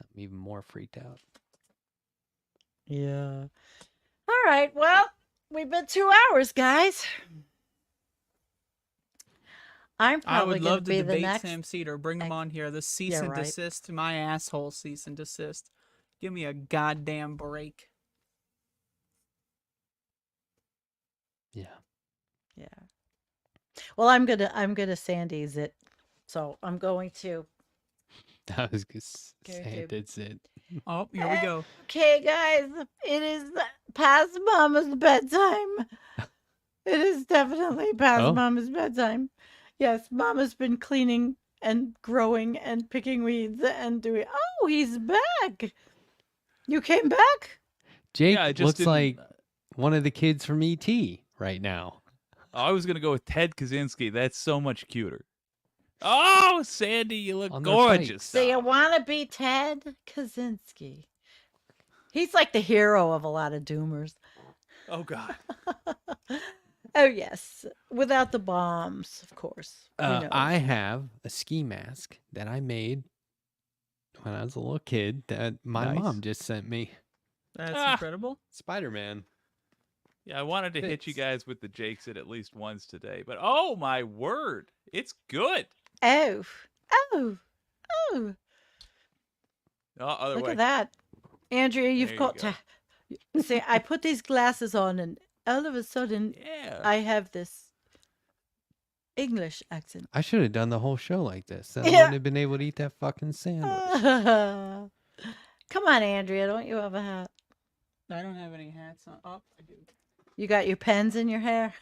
I'm even more freaked out. Yeah. All right. Well, we've been 2 hours, guys. I'm I probably would going love to be to the debate next. Sam Cedar. Bring him on here. The cease Yeah, and right. desist. My asshole cease and desist. Give me a goddamn break. Yeah. Yeah. Well, I'm gonna Sandy's it. So I'm going to. I was gonna Okay, say dude. that's it. Oh, here we go. Okay, guys, it is past Mama's bedtime. It is definitely past Oh. Mama's bedtime. Yes, Mama's been cleaning and growing and picking weeds and doing. Oh, he's back. You came back? Jake Yeah, I just looks didn't- like one of the kids from ET right now. I was gonna go with Ted Kaczynski. That's so much cuter. Oh, Sandy, you look On the gorgeous. Do you now. want to be Ted Kaczynski? He's like the hero of a lot of doomers. Oh God. Oh yes, without the bombs, of course. You know. I have a ski mask that I made when I was a little kid that my Nice. mom just sent me. That's Ah. incredible. Spider-Man. Yeah, I wanted to hit you Fits. guys with the Jakes at least once today, but oh my word, it's good. Oh, oh, oh! Oh, other Look way. at that, Andrea. You've There you got go. to see. I put these glasses on, and all of a sudden, Yeah. I have this English accent. I should have done the whole show like this. Then I Yeah. wouldn't have been able to eat that fucking sandwich. Come on, Andrea. Don't you have a hat? I don't have any hats on. Oh, I do. You got your pens in your hair.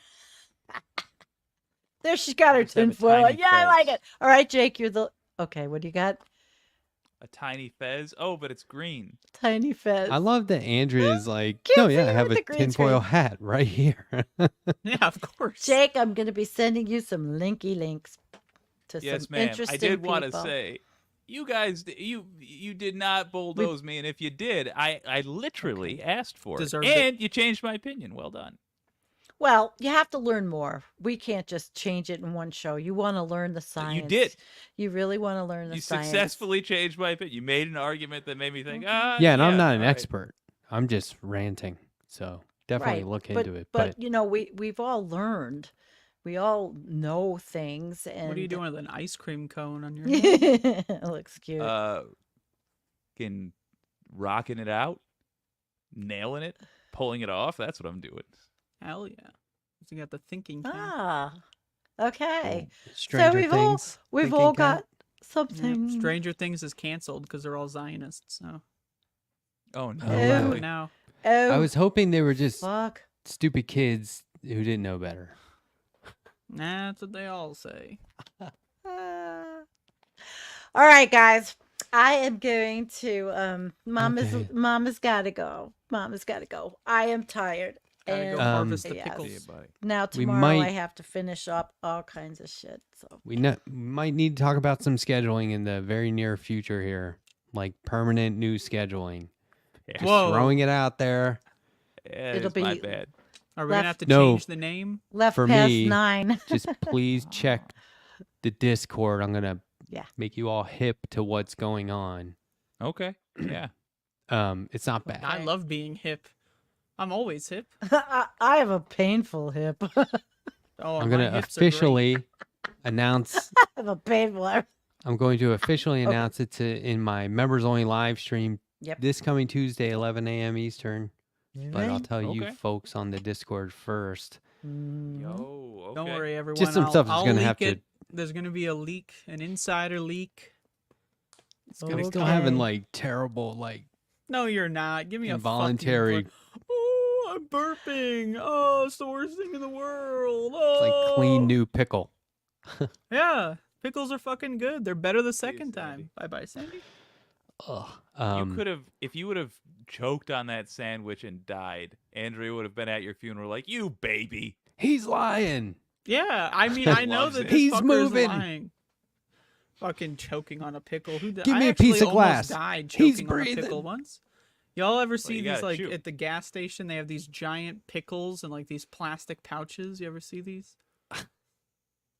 There, she's got her just have a tinfoil. tiny Yeah, I like fez. it. All right, Jake, you're the okay. What do you got? A tiny fez. Oh, but it's green. Tiny fez. I love that Andrea is like, Can't no, see yeah, I her have with a the green tinfoil screen." hat right here. Yeah, of course. Jake, I'm going to be sending you some linky links to Yes, some ma'am. interesting I did want to people. say, you guys, you did not bulldoze me, and if you did, I literally asked for Deserved it, it. and you changed my opinion. Well done. Well, you have to learn more. We can't just change it in one show. You want to learn the science. You did. You really want to learn the You science. successfully changed my opinion. You made an argument that made me think, yeah, and I'm not an all right. expert. I'm just ranting. So definitely Right, look but, into it. But you know, we've all learned. We all know things. And What are you doing with an ice cream cone on your head? It looks cute. Can rocking it out, nailing it, pulling it off. That's what I'm doing. Hell yeah. You got the thinking thing. Ah, okay. Stranger we've all- Things. We've thinking all cat. got something. Yeah, Stranger Things is canceled because they're all Zionists. So Oh no. Oh, Ew. really? now, Oh, I was hoping they were just fuck. stupid kids who didn't know better. that's what they all say. Ah. All right, guys. I am going to. Okay. Mama's got to go. Mama's got to go. I am tired. Gotta go And harvest the yes. pickles. See you, buddy. now We tomorrow might- I have to finish up all kinds of shit. So We might need to talk about some scheduling in the very near future here, like permanent new scheduling. Just Whoa. throwing it out there. Yeah, It'll it's my be- bad. Are we gonna have Left- to No. change the name? left For past me, 9. Just please check the Discord. I'm gonna Yeah. make you all hip to what's going on. Okay. Yeah. It's not bad. I love being hip. I'm always hip. I have a painful hip. I Oh, I'm my gonna hips are great. officially announce. have a painful hip. I'm going to officially Okay. announce it in my members only live stream Yep. this coming Tuesday, 11 a.m. Eastern. But I'll tell you Okay. folks on the Discord first. Mhm. Yo. Okay. Don't worry, everyone. Just some I'll- stuff that's I'll gonna leak have to- it. There's gonna be a leak, an insider leak. It's gonna I'm still having come. like terrible, like No, you're not. Give me involuntary. a fucking. Oh, I'm burping. Oh, it's the worst thing in the world. Oh. It's like clean new pickle. Yeah, pickles are fucking good. They're better the See you, second Sandy. time. Bye bye, Sandy. Ugh. You could have, if you would have choked on that sandwich and died, Andrea would have been at your funeral like, "You baby." He's lying. Yeah, I mean, I know Loves that it. this He's fucker moving. is lying. Fucking choking on a pickle. Who did? Give me I a piece actually of glass. almost died He's choking on a pickle breathing. once. Y'all ever see you these gotta like chew. at the gas station? They have these giant pickles and like these plastic pouches. You ever see these?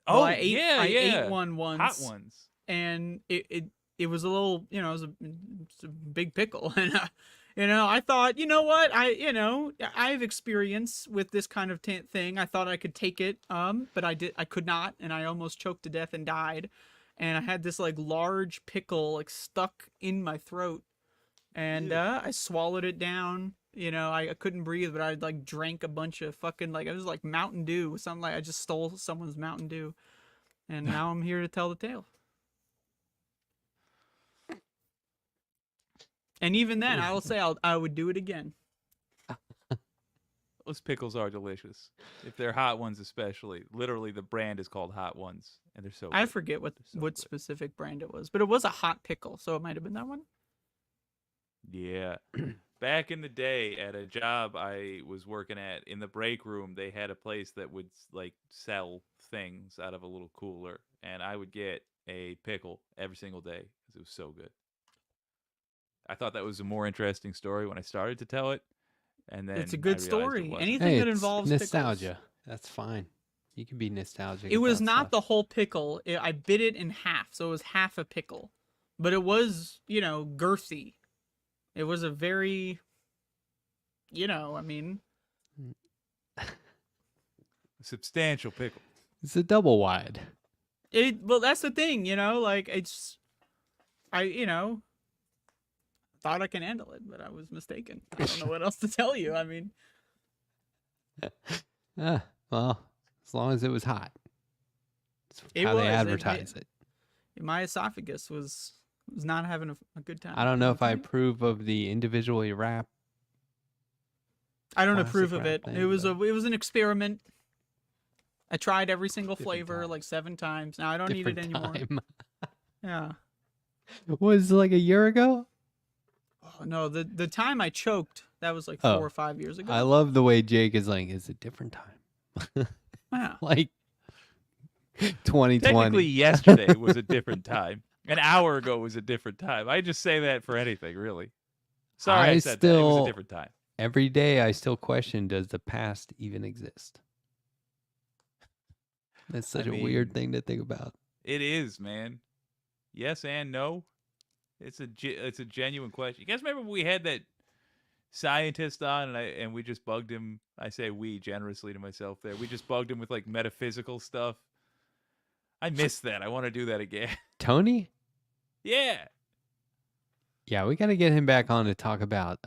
Oh, I yeah. ate one once. Hot ones. And it was a little, it was a big pickle, and I thought, you know what, I have experience with this kind of thing. I thought I could take it, but I could not, and I almost choked to death and died, and I had this like large pickle like stuck in my throat, and I swallowed it down. I couldn't breathe, but I like drank a bunch of fucking like it was like Mountain Dew, something like I just stole someone's Mountain Dew, and now I'm here to tell the tale. And even then, I will say I would do it again. Those pickles are delicious. If they're hot ones, especially. Literally, the brand is called Hot Ones, and they're so. I good. forget what They're so what good. specific brand it was, but it was a hot pickle, so it might have been that one. Yeah. Back in the day, at a job I was working at, in the break room, they had a place that would like sell things out of a little cooler, and I would get a pickle every single day because it was so good. I thought that was a more interesting story when I started to tell it, and then It's a I good realized it story. wasn't. Anything Hey, that it's involves nostalgia. pickles. That's fine. You can be nostalgic. It was about not stuff. the whole pickle. I bit it in half, so it was half a pickle, but it was girthy. It was a very, I mean, Substantial pickle. It's a double wide. well, that's the thing, like I thought I can handle it, but I was mistaken. I don't know what else to tell you. I mean, Well, as long as it was hot. That's It how they was. advertise it. my esophagus was not having a good time. I don't know if I Okay? approve of the individually wrapped. I don't plastic approve of wrap it. thing, It was but- it was an experiment. I tried every single Different flavor time. like 7 times. Now I don't need it Different anymore. time. Yeah. Was it like a year ago? Oh, no, the time I choked, that was like Oh. 4 or 5 years ago. I love the way Jake is like, it's a different time. Yeah. Like 2020. Technically, yesterday was a different time. An hour ago was a different time. I just say that for anything, really. Sorry, I said that. It was a different time. Every day I still question, does the past even exist? That's such a weird mean, thing to think about. It is, man. Yes and no. It's a genuine question. You guys remember we had that scientist on, and we just bugged him. I say we generously to myself there. We just bugged him with like metaphysical stuff. I miss that. I want to do that again. Tony? Yeah. Yeah, we got to get him back on to talk about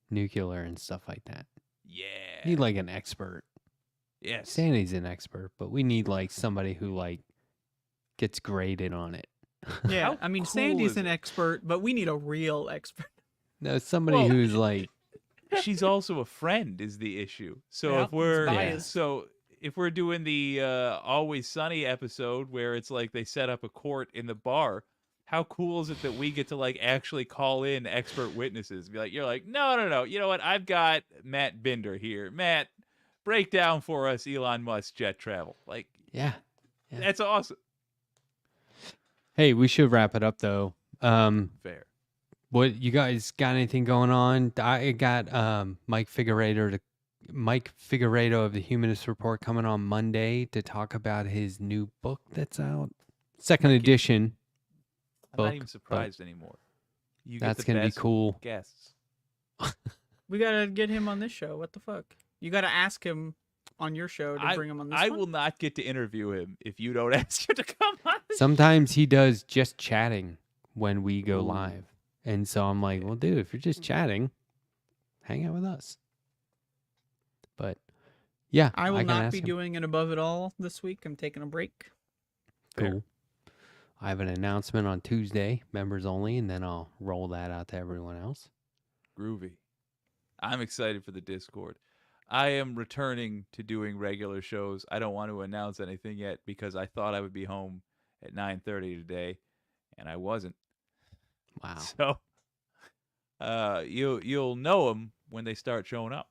nuclear and stuff like that. Yeah. Need like an expert. Yes. Sandy's an expert, but we need like somebody who like gets graded on it. Yeah. How I mean, cool Sandy's is an it? expert, but we need a real expert. No, somebody Well, who's like, She's also a friend is the issue. So Yeah, if it's we're biased. if we're doing the Always Sunny episode where it's like they set up a court in the bar, how cool is it that we get to like actually call in expert witnesses? Be like, you're like, no. You know what? I've got Matt Binder here. Matt, break down for us Elon Musk jet travel. Like, yeah. Yeah. that's awesome. Hey, we should wrap it up though. Fair. What you guys got anything going on? I got Mike Figueredo of the Humanist Report coming on Monday to talk about his new book that's out. Second edition. I'm not book, even but surprised anymore. You That's get the gonna be best cool. guests. We got to get him on this show. What the fuck? You got to ask him on your show to bring him on this I one? will not get to interview him if you don't ask him to come on. Sometimes he does just chatting when we go Ooh. live. And so I'm like, well, dude, if you're just chatting, hang out with us. But yeah, I will can not ask be him. doing an Above It All this week. I'm taking a break. Fair. Cool. I have an announcement on Tuesday, members only, and then I'll roll that out to everyone else. Groovy. I'm excited for the Discord. I am returning to doing regular shows. I don't want to announce anything yet because I thought I would be home at 9:30 today, and I wasn't. Wow. So, you'll know them when they start showing up.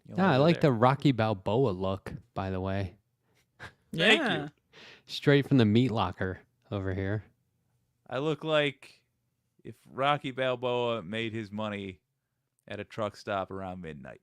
You'll Yeah, know I they're like there. the Rocky Balboa look, by the way. Thank you. Yeah. Straight from the meat locker over here. I look like if Rocky Balboa made his money at a truck stop around midnight.